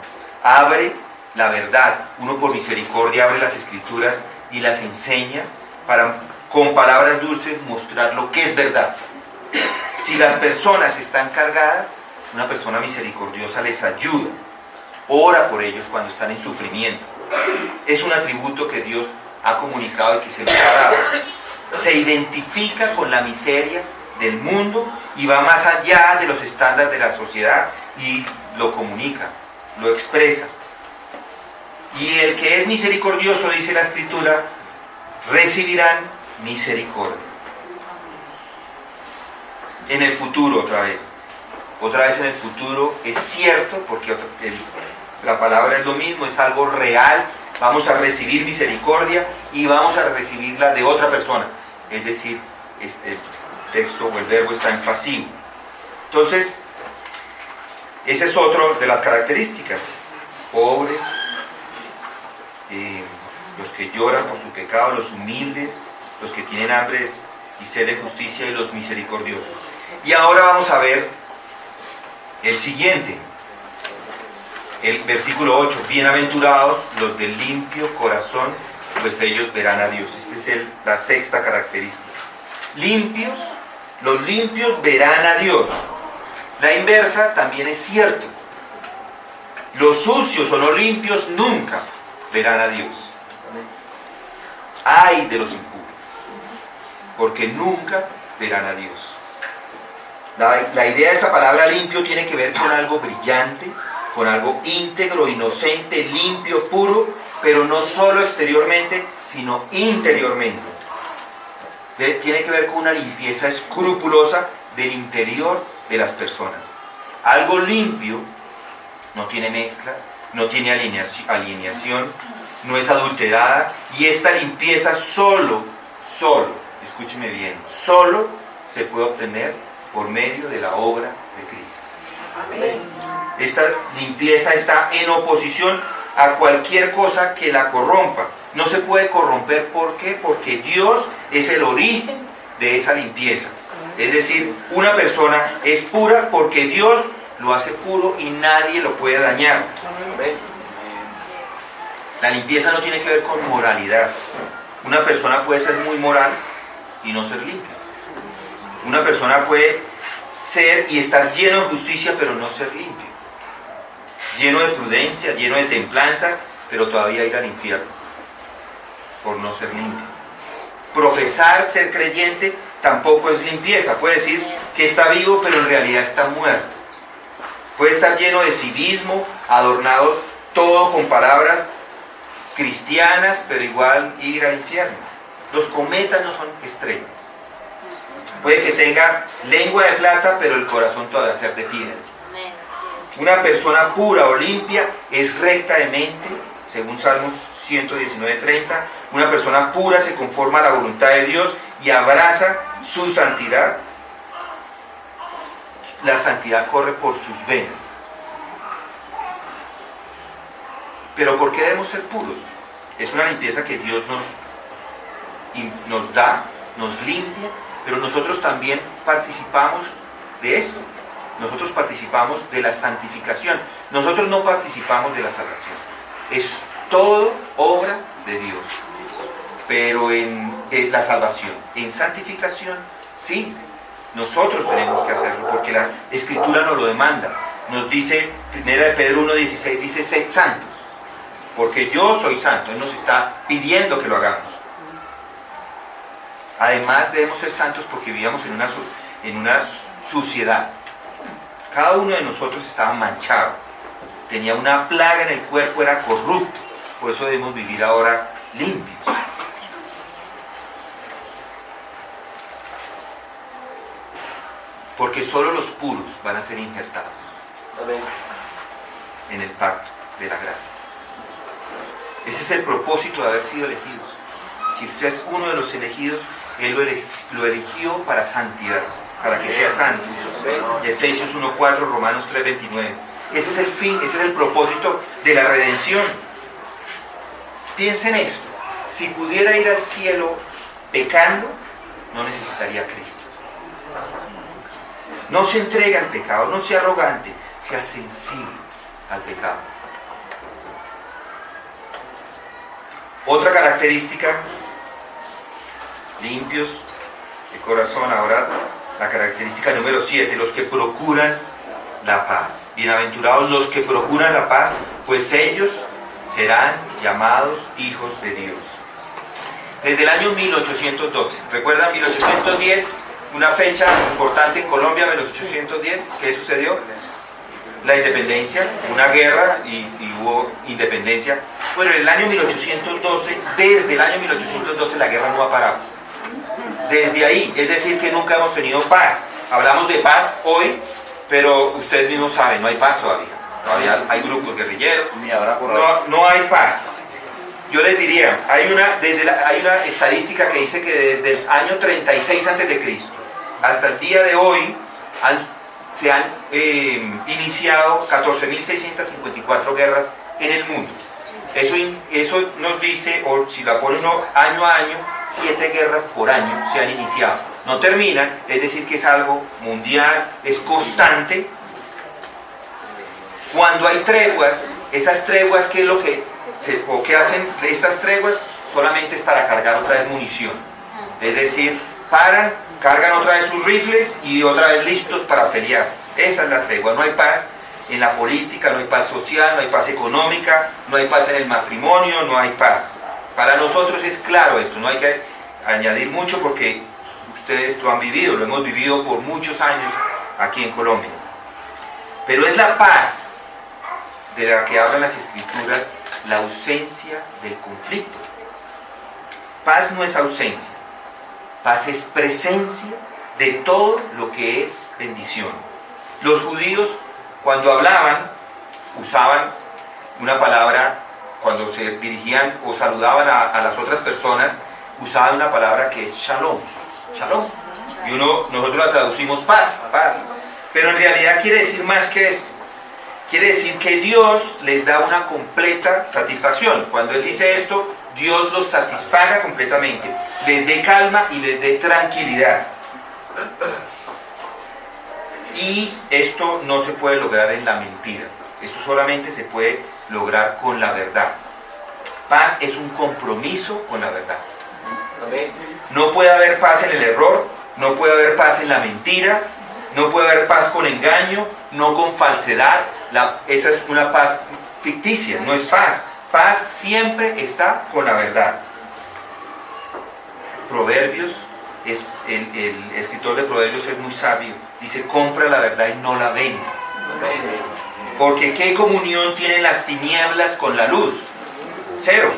Abre la verdad. Uno por misericordia abre las escrituras y las enseña para, con palabras dulces, mostrar lo que es verdad. Si las personas están cargadas, una persona misericordiosa les ayuda. Ora por ellos cuando están en sufrimiento. Es un atributo que Dios ha comunicado y que se nos ha dado. Se identifica con la miseria del mundo y va más allá de los estándares de la sociedad y lo comunica, lo expresa. Y el que es misericordioso, dice la Escritura, recibirán misericordia. En el futuro otra vez en el futuro es cierto, porque la palabra es lo mismo, es algo real. Vamos a recibir misericordia y vamos a recibirla de otra persona. Es decir, el texto o el verbo está en pasivo. Entonces, ese es otro de las características. Pobres, los que lloran por su pecado, los humildes, los que tienen hambre y sed de justicia, y los misericordiosos. Y ahora vamos a ver el siguiente, el versículo 8. Bienaventurados los de limpio corazón, pues ellos verán a Dios. Esta es la sexta característica. Limpios, los limpios verán a Dios. La inversa también es cierto. Los sucios o no limpios nunca verán a Dios. Ay de los impuros, porque nunca verán a Dios. La idea de esta palabra limpio tiene que ver con algo brillante, con algo íntegro, inocente, limpio, puro, pero no solo exteriormente, sino interiormente. Tiene que ver con una limpieza escrupulosa del interior de las personas. Algo limpio no tiene mezcla, no tiene alineación, no es adulterada, y esta limpieza solo, escúcheme bien, solo se puede obtener por medio de la obra de Cristo. Amén. Esta limpieza está en oposición a cualquier cosa que la corrompa. No se puede corromper. ¿Por qué? Porque Dios es el origen de esa limpieza. Es decir, una persona es pura porque Dios lo hace puro y nadie lo puede dañar. Amén. La limpieza no tiene que ver con moralidad. Una persona puede ser muy moral y no ser limpia. Una persona puede ser y estar lleno de justicia, pero no ser limpio. Lleno de prudencia, lleno de templanza, pero todavía ir al infierno por no ser limpio. Profesar ser creyente tampoco es limpieza. Puede decir que está vivo, pero en realidad está muerto. Puede estar lleno de civismo, adornado todo con palabras cristianas, pero igual ir al infierno. Los cometas no son estrellas. Puede que tenga lengua de plata, pero el corazón todavía ser de piedra. Una persona pura o limpia es recta de mente, según Salmos 119:30. Una persona pura se conforma a la voluntad de Dios y abraza su santidad. La santidad corre por sus venas. Pero ¿por qué debemos ser puros? Es una limpieza que Dios nos da, nos limpia, pero nosotros también participamos de esto. Nosotros participamos de la santificación. Nosotros no participamos de la salvación. Es todo obra de Dios. pero en la salvación. En santificación, sí, nosotros tenemos que hacerlo, porque la Escritura nos lo demanda. Nos dice, 1 Pedro 1:16, dice, sed santos, porque yo soy santo. Él nos está pidiendo que lo hagamos. Además debemos ser santos porque vivíamos en una suciedad. Cada uno de nosotros estaba manchado, tenía una plaga en el cuerpo, era corrupto. Por eso debemos vivir ahora limpios. Porque solo los puros van a ser injertados. Amén. En el pacto de la gracia. Ese es el propósito de haber sido elegidos. Si usted es uno de los elegidos, Él lo eligió para santidad, para que sea santo. Efesios 1:4, Romanos 3:29. Ese es el fin, ese es el propósito de la redención. Piensen esto: si pudiera ir al cielo pecando, no necesitaría a Cristo. No se entregue al pecado, no sea arrogante, sea sensible al pecado. Otra característica: limpios de corazón. Ahora la característica número 7, los que procuran la paz. Bienaventurados los que procuran la paz, pues ellos serán llamados hijos de Dios. Desde el año 1812, ¿recuerdan 1810? Una fecha importante en Colombia, 1810, ¿qué sucedió? La independencia, una guerra y hubo independencia. Bueno, en el año 1812, desde el año 1812 la guerra no ha parado. Desde ahí, es decir, que nunca hemos tenido paz. Hablamos de paz hoy, pero ustedes mismos saben, no hay paz todavía. Todavía hay grupos guerrilleros, no hay paz. Yo les diría, hay una estadística que dice que desde el año 36 a.C. hasta el día de hoy se han iniciado 14.654 guerras en el mundo. Eso nos dice, o si la pone uno año a año, 7 guerras por año se han iniciado. No terminan, es decir que es algo mundial, es constante. Cuando hay treguas, esas treguas, ¿qué es lo que hacen estas treguas? Solamente es para cargar otra vez munición. Es decir, paran, cargan otra vez sus rifles y otra vez listos para pelear. Esa es la tregua. No hay paz en la política, no hay paz social, no hay paz económica, no hay paz en el matrimonio, no hay paz. Para nosotros es claro esto, no hay que añadir mucho porque ustedes lo han vivido, lo hemos vivido por muchos años aquí en Colombia. Pero es la paz de la que hablan las Escrituras, la ausencia del conflicto. Paz no es ausencia, paz es presencia de todo lo que es bendición. Los judíos, cuando hablaban, usaban una palabra, cuando se dirigían o saludaban a las otras personas, usaban una palabra que es shalom, shalom. Y nosotros la traducimos paz, paz. Pero en realidad quiere decir más que esto. Quiere decir que Dios les da una completa satisfacción. Cuando Él dice esto, Dios los satisfaga completamente. Les dé calma y les dé tranquilidad. Y esto no se puede lograr en la mentira. Esto solamente se puede lograr con la verdad. Paz es un compromiso con la verdad. No puede haber paz en el error, no puede haber paz en la mentira, no puede haber paz con engaño, no con falsedad. Esa es una paz ficticia, no es paz. Paz siempre está con la verdad. Proverbios, el escritor de Proverbios es muy sabio. Dice, compra la verdad y no la vendas. Porque ¿qué comunión tienen las tinieblas con la luz? Cero.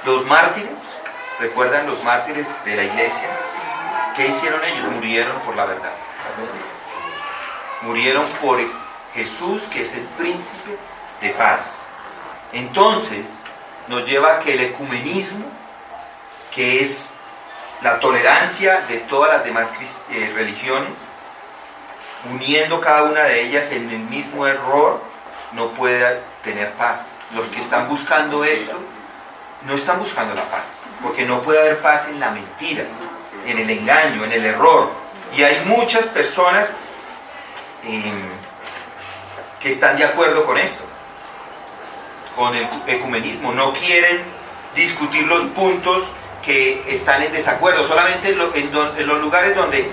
Los mártires, ¿recuerdan los mártires de la iglesia? ¿Qué hicieron ellos? Murieron por la verdad. Murieron por Jesús, que es el príncipe de paz. Entonces, nos lleva a que el ecumenismo, que es la tolerancia de todas las demás religiones, uniendo cada una de ellas en el mismo error, no puede tener paz. Los que están buscando esto, no están buscando la paz, porque no puede haber paz en la mentira, en el engaño, en el error. Y hay muchas personas que están de acuerdo con esto, con el ecumenismo. No quieren discutir los puntos que están en desacuerdo. Solamente en los lugares donde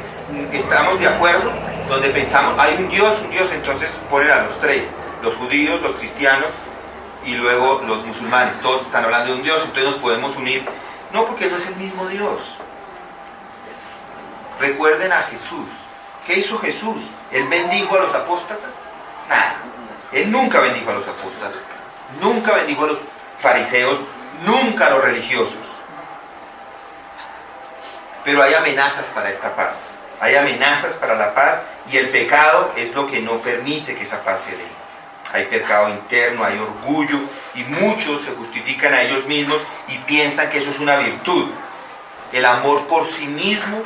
estamos de acuerdo, donde pensamos, hay un Dios, entonces ponen a los tres, los judíos, los cristianos y luego los musulmanes. Todos están hablando de un Dios, entonces nos podemos unir. No, porque no es el mismo Dios. Recuerden a Jesús. ¿Qué hizo Jesús? ¿Él bendijo a los apóstatas? Nada. Él nunca bendijo a los apóstatas, nunca bendijo a los fariseos, nunca a los religiosos. Pero hay amenazas para esta paz. Hay amenazas para la paz y el pecado es lo que no permite que esa paz se dé. Hay pecado interno, hay orgullo y muchos se justifican a ellos mismos y piensan que eso es una virtud. El amor por sí mismo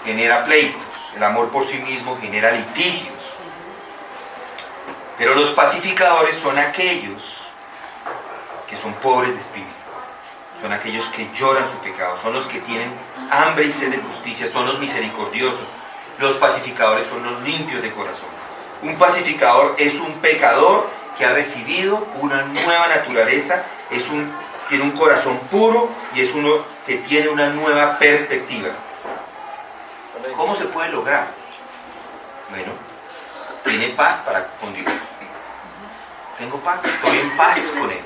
genera pleitos, el amor por sí mismo genera litigios. Pero los pacificadores son aquellos que son pobres de espíritu, son aquellos que lloran su pecado, son los que tienen hambre y sed de justicia, son los misericordiosos. Los pacificadores son los limpios de corazón. Un pacificador es un pecador que ha recibido una nueva naturaleza, tiene un corazón puro y es uno que tiene una nueva perspectiva. ¿Cómo se puede lograr? Bueno, tiene paz con Dios. Tengo paz, estoy en paz con Él.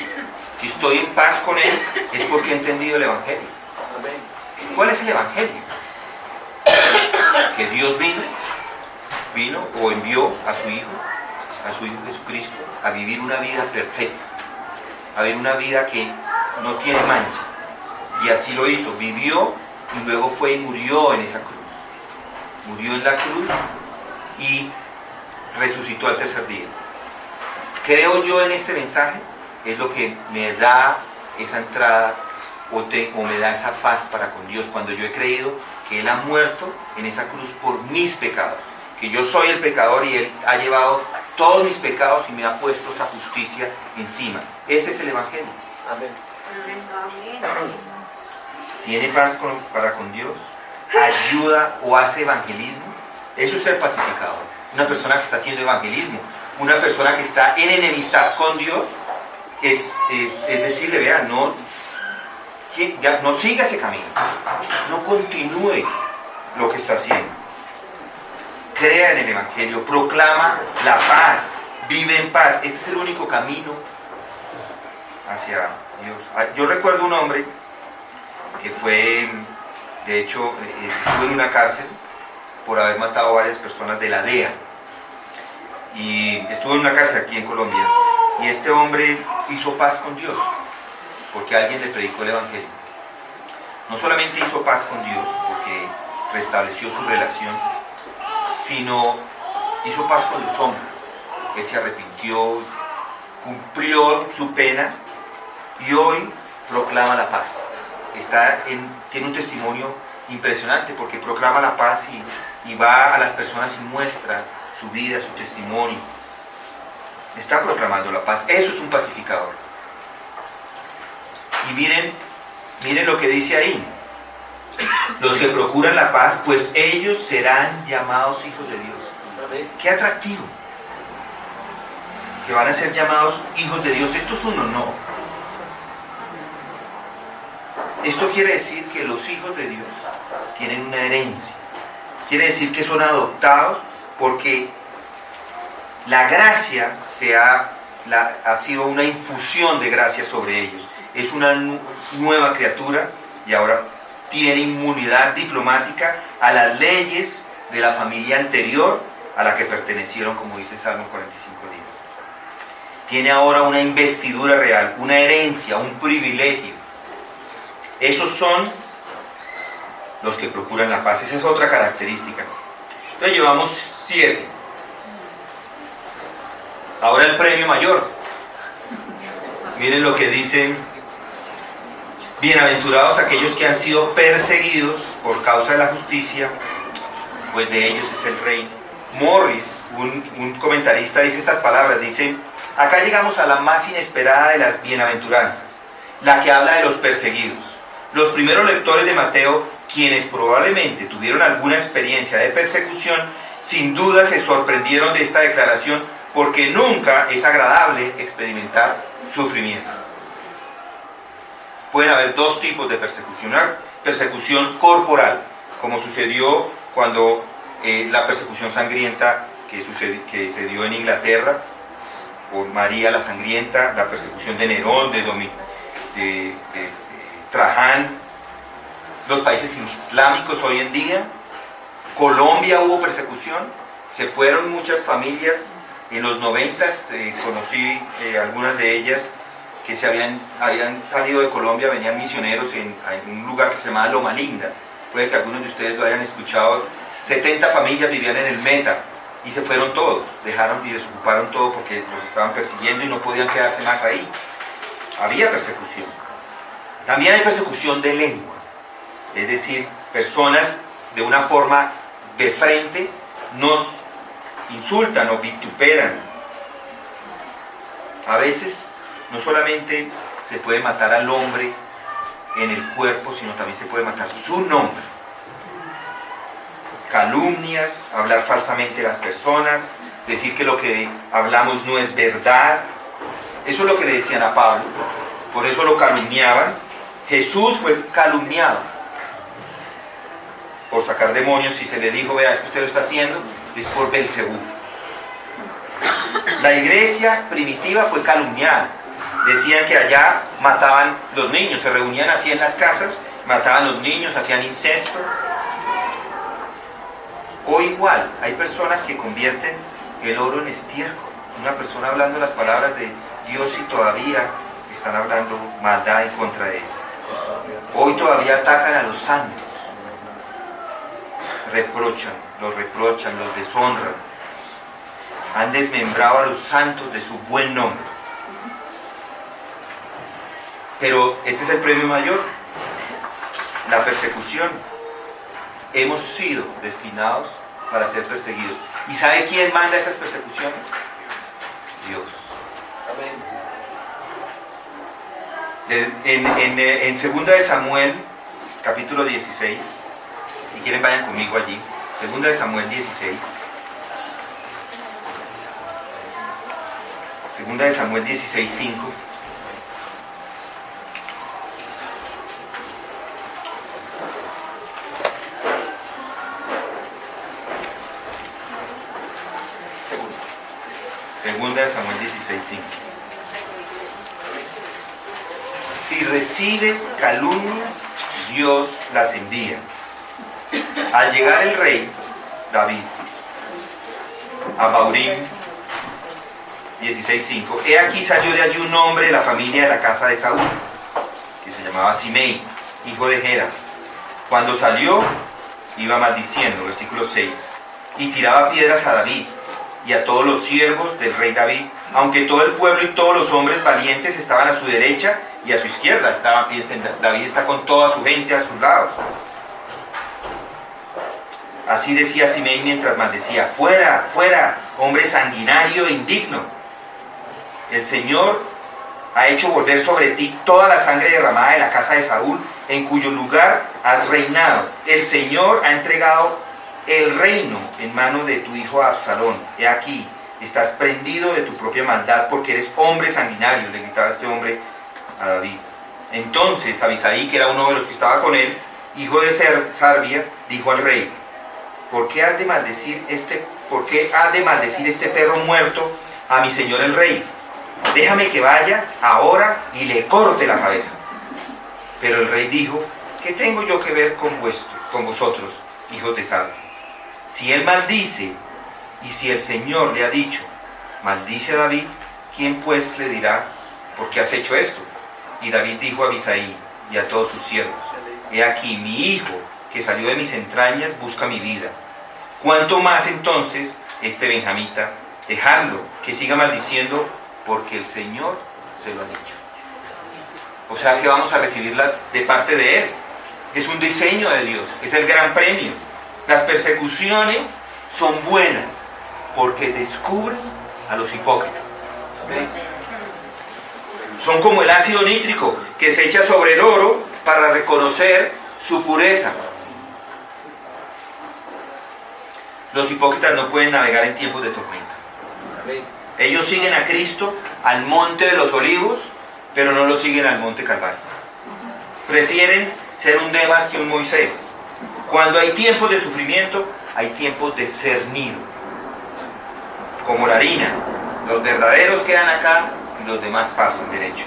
Si estoy en paz con Él es porque he entendido el Evangelio. ¿Cuál es el Evangelio? Que Dios vino o envió a su Hijo Jesucristo a vivir una vida perfecta, a vivir una vida que no tiene mancha. Y así lo hizo, vivió y luego fue y murió en esa cruz. Murió en la cruz y resucitó al tercer día. Creo yo en este mensaje, es lo que me da esa entrada o me da esa paz para con Dios, cuando yo he creído que Él ha muerto en esa cruz por mis pecados, que yo soy el pecador y Él ha llevado todos mis pecados y me ha puesto esa justicia encima. Ese es el Evangelio. Amén. ¿Tiene paz para con Dios? ¿Ayuda o hace evangelismo? Eso es ser pacificador. Una persona que está haciendo evangelismo, una persona que está en enemistad con Dios, es decirle, vea, no siga ese camino, no continúe lo que está haciendo. Crea en el Evangelio, proclama la paz, vive en paz. Este es el único camino hacia Dios. Yo recuerdo un hombre que fue, de hecho, estuvo en una cárcel por haber matado a varias personas de la DEA. Y estuvo en una cárcel aquí en Colombia. Y este hombre hizo paz con Dios, porque alguien le predicó el Evangelio. No solamente hizo paz con Dios, porque restableció su relación, sino hizo paz con los hombres. Él se arrepintió, cumplió su pena y hoy proclama la paz. Tiene un testimonio impresionante porque proclama la paz y va a las personas y muestra su vida, su testimonio. Está proclamando la paz. Eso es un pacificador. Y miren lo que dice ahí. Los que procuran la paz, pues ellos serán llamados hijos de Dios. Qué atractivo. Que van a ser llamados hijos de Dios. Esto es un honor. Esto quiere decir que los hijos de Dios tienen una herencia. Quiere decir que son adoptados porque la gracia ha sido una infusión de gracia sobre ellos. Es una nueva criatura y ahora tiene inmunidad diplomática a las leyes de la familia anterior a la que pertenecieron, como dice Salmo 45:10. Tiene ahora una investidura real, una herencia, un privilegio. Esos son los que procuran la paz. Esa es otra característica. Entonces llevamos 7. Ahora el premio mayor. Miren lo que dicen: bienaventurados aquellos que han sido perseguidos por causa de la justicia, pues de ellos es el reino. Morris, un comentarista, dice estas palabras, dice: acá llegamos a la más inesperada de las bienaventuranzas, la que habla de los perseguidos. Los primeros lectores de Mateo, quienes probablemente tuvieron alguna experiencia de persecución, sin duda se sorprendieron de esta declaración, porque nunca es agradable experimentar sufrimiento. pueden haber dos tipos de persecución. Una persecución corporal, como sucedió cuando la persecución sangrienta que se dio en Inglaterra, por María la Sangrienta, la persecución de Nerón, de Traján, los países islámicos hoy en día. Colombia hubo persecución, se fueron muchas familias en los 90s, conocí algunas de ellas que habían salido de Colombia, venían misioneros en un lugar que se llamaba Loma Linda, puede que algunos de ustedes lo hayan escuchado. 70 familias vivían en el Meta y se fueron todos, dejaron y desocuparon todo porque los estaban persiguiendo y no podían quedarse más ahí. Había persecución. También hay persecución de lengua, es decir, personas de una forma de frente nos insultan o vituperan. A veces no solamente se puede matar al hombre en el cuerpo, sino también se puede matar su nombre. Calumnias, hablar falsamente de las personas, decir que lo que hablamos no es verdad. Eso es lo que le decían a Pablo, por eso lo calumniaban. Jesús fue calumniado por sacar demonios y se le dijo, vea, es que usted lo está haciendo, es por Belcebú. La iglesia primitiva fue calumniada. Decían que allá mataban los niños, se reunían así en las casas, mataban los niños, hacían incesto. O igual, hay personas que convierten el oro en estiércol. Una persona hablando las palabras de Dios y todavía están hablando maldad en contra de él. Hoy todavía atacan a los santos. Reprochan, los deshonran. Han desmembrado a los santos de su buen nombre. Pero este es el premio mayor, la persecución. Hemos sido destinados para ser perseguidos. ¿Y sabe quién manda esas persecuciones? Dios. En 2 de Samuel, capítulo 16, si quieren vayan conmigo allí, 2 de Samuel 16. 2 de Samuel 16, 5. Segunda de Samuel 16, 5. Si recibe calumnias, Dios las envía. Al llegar el rey David a Baurim, 16:5, he aquí salió de allí un hombre de la familia de la casa de Saúl, que se llamaba Simei, hijo de Gera. Cuando salió, iba maldiciendo, versículo 6, y tiraba piedras a David y a todos los siervos del rey David, aunque todo el pueblo y todos los hombres valientes estaban a su derecha y a su izquierda. David está con toda su gente a sus lados. Así decía Simei mientras maldecía: fuera, fuera, hombre sanguinario e indigno. El Señor ha hecho volver sobre ti toda la sangre derramada de la casa de Saúl, en cuyo lugar has reinado. El Señor ha entregado el reino en manos de tu hijo Absalón. He aquí, estás prendido de tu propia maldad, porque eres hombre sanguinario, le gritaba este hombre a David. Entonces Abisai, que era uno de los que estaba con él, hijo de Sarbia, dijo al rey: ¿Por qué ha de maldecir este perro muerto a mi señor el rey? Déjame que vaya ahora y le corte la cabeza. Pero el rey dijo: ¿qué tengo yo que ver con vosotros, hijos de Sarbia? Si él maldice, y si el Señor le ha dicho: maldice a David, ¿quién pues le dirá: ¿por qué has hecho esto? Y David dijo a Abisai y a todos sus siervos: he aquí, mi hijo, que salió de mis entrañas, busca mi vida. ¿Cuánto más entonces este benjamita? Dejadlo, que siga maldiciendo, porque el Señor se lo ha dicho. O sea que vamos a recibirla de parte de Él. Es un diseño de Dios, es el gran premio. Las persecuciones son buenas porque descubren a los hipócritas. Son como el ácido nítrico que se echa sobre el oro para reconocer su pureza. Los hipócritas no pueden navegar en tiempos de tormenta. Ellos siguen a Cristo al monte de los olivos, pero no lo siguen al monte Calvario. Prefieren ser un Demas que un Moisés. Cuando hay tiempos de sufrimiento, hay tiempos de cernido. Como la harina, los verdaderos quedan acá y los demás pasan derecho.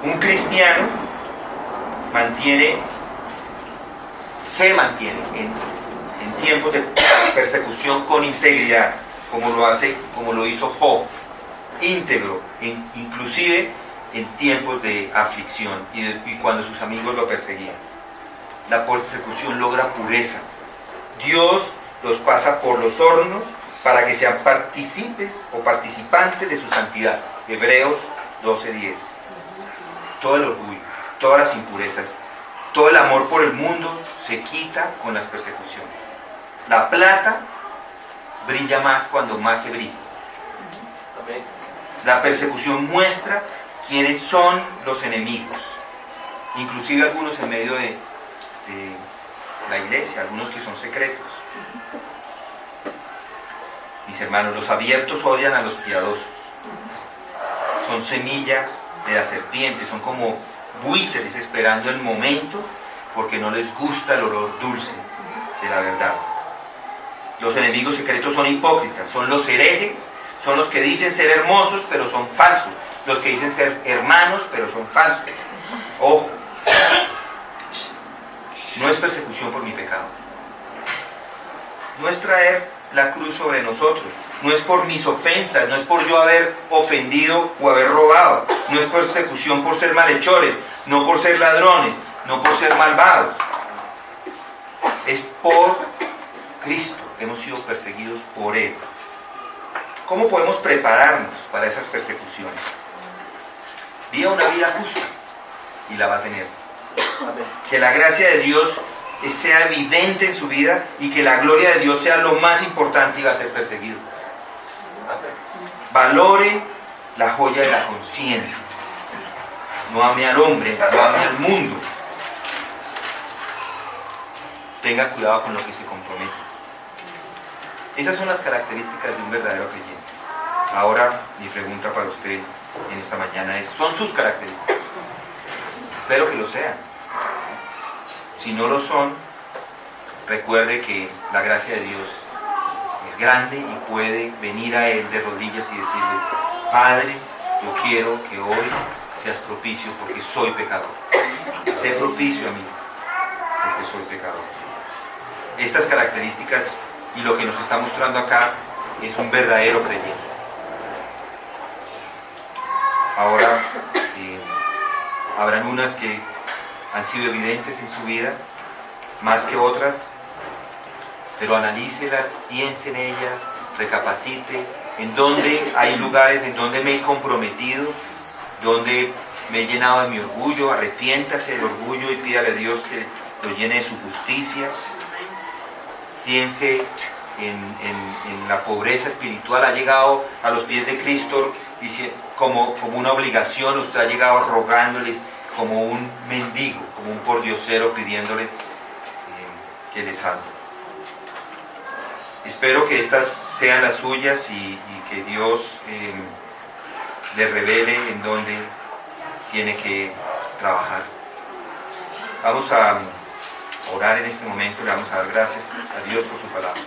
Un cristiano se mantiene en tiempos de persecución con integridad, como lo hizo Job, íntegro, inclusive en tiempos de aflicción y cuando sus amigos lo perseguían. La persecución logra pureza. Dios los pasa por los hornos para que sean partícipes o participantes de su santidad. Hebreos 12:10. Todo el orgullo, todas las impurezas, todo el amor por el mundo se quita con las persecuciones. La plata brilla más cuando más se brilla. La persecución muestra quiénes son los enemigos, inclusive algunos en medio de la iglesia, algunos que son secretos. Mis hermanos, los abiertos odian a los piadosos. Son semilla de la serpiente, son como buitres esperando el momento porque no les gusta el olor dulce de la verdad. Los enemigos secretos son hipócritas, son los herejes, son los que dicen ser hermosos pero son falsos, los que dicen ser hermanos pero son falsos. Ojo, no es persecución por mi pecado, no es traer la cruz sobre nosotros, no es por mis ofensas, no es por yo haber ofendido o haber robado, no es persecución por ser malhechores, no por ser ladrones, no por ser malvados, es por Cristo. Hemos sido perseguidos por Él. ¿Cómo podemos prepararnos para esas persecuciones? Viva una vida justa y la va a tener. Que la gracia de Dios sea evidente en su vida y que la gloria de Dios sea lo más importante y va a ser perseguido. Valore la joya de la conciencia. No ame al hombre, no ame al mundo. Tenga cuidado con lo que se compromete. Esas son las características de un verdadero creyente. Ahora, mi pregunta para usted en esta mañana es, ¿son sus características? Espero que lo sean. Si no lo son, recuerde que la gracia de Dios es grande y puede venir a Él de rodillas y decirle, Padre, yo quiero que hoy seas propicio porque soy pecador. Sé propicio a mí porque soy pecador. Estas características y lo que nos está mostrando acá es un verdadero creyente. Ahora, habrán unas que han sido evidentes en su vida, más que otras, pero analícelas, piense en ellas, recapacite, en dónde hay lugares en donde me he comprometido, donde me he llenado de mi orgullo. Arrepiéntase del orgullo y pídale a Dios que lo llene de su justicia. Piense en la pobreza espiritual. Ha llegado a los pies de Cristo como una obligación, usted ha llegado rogándole como un mendigo, como un pordiosero pidiéndole que le salve. Espero que estas sean las suyas y que Dios le revele en dónde tiene que trabajar. Vamos a orar en este momento, le vamos a dar gracias a Dios por su palabra.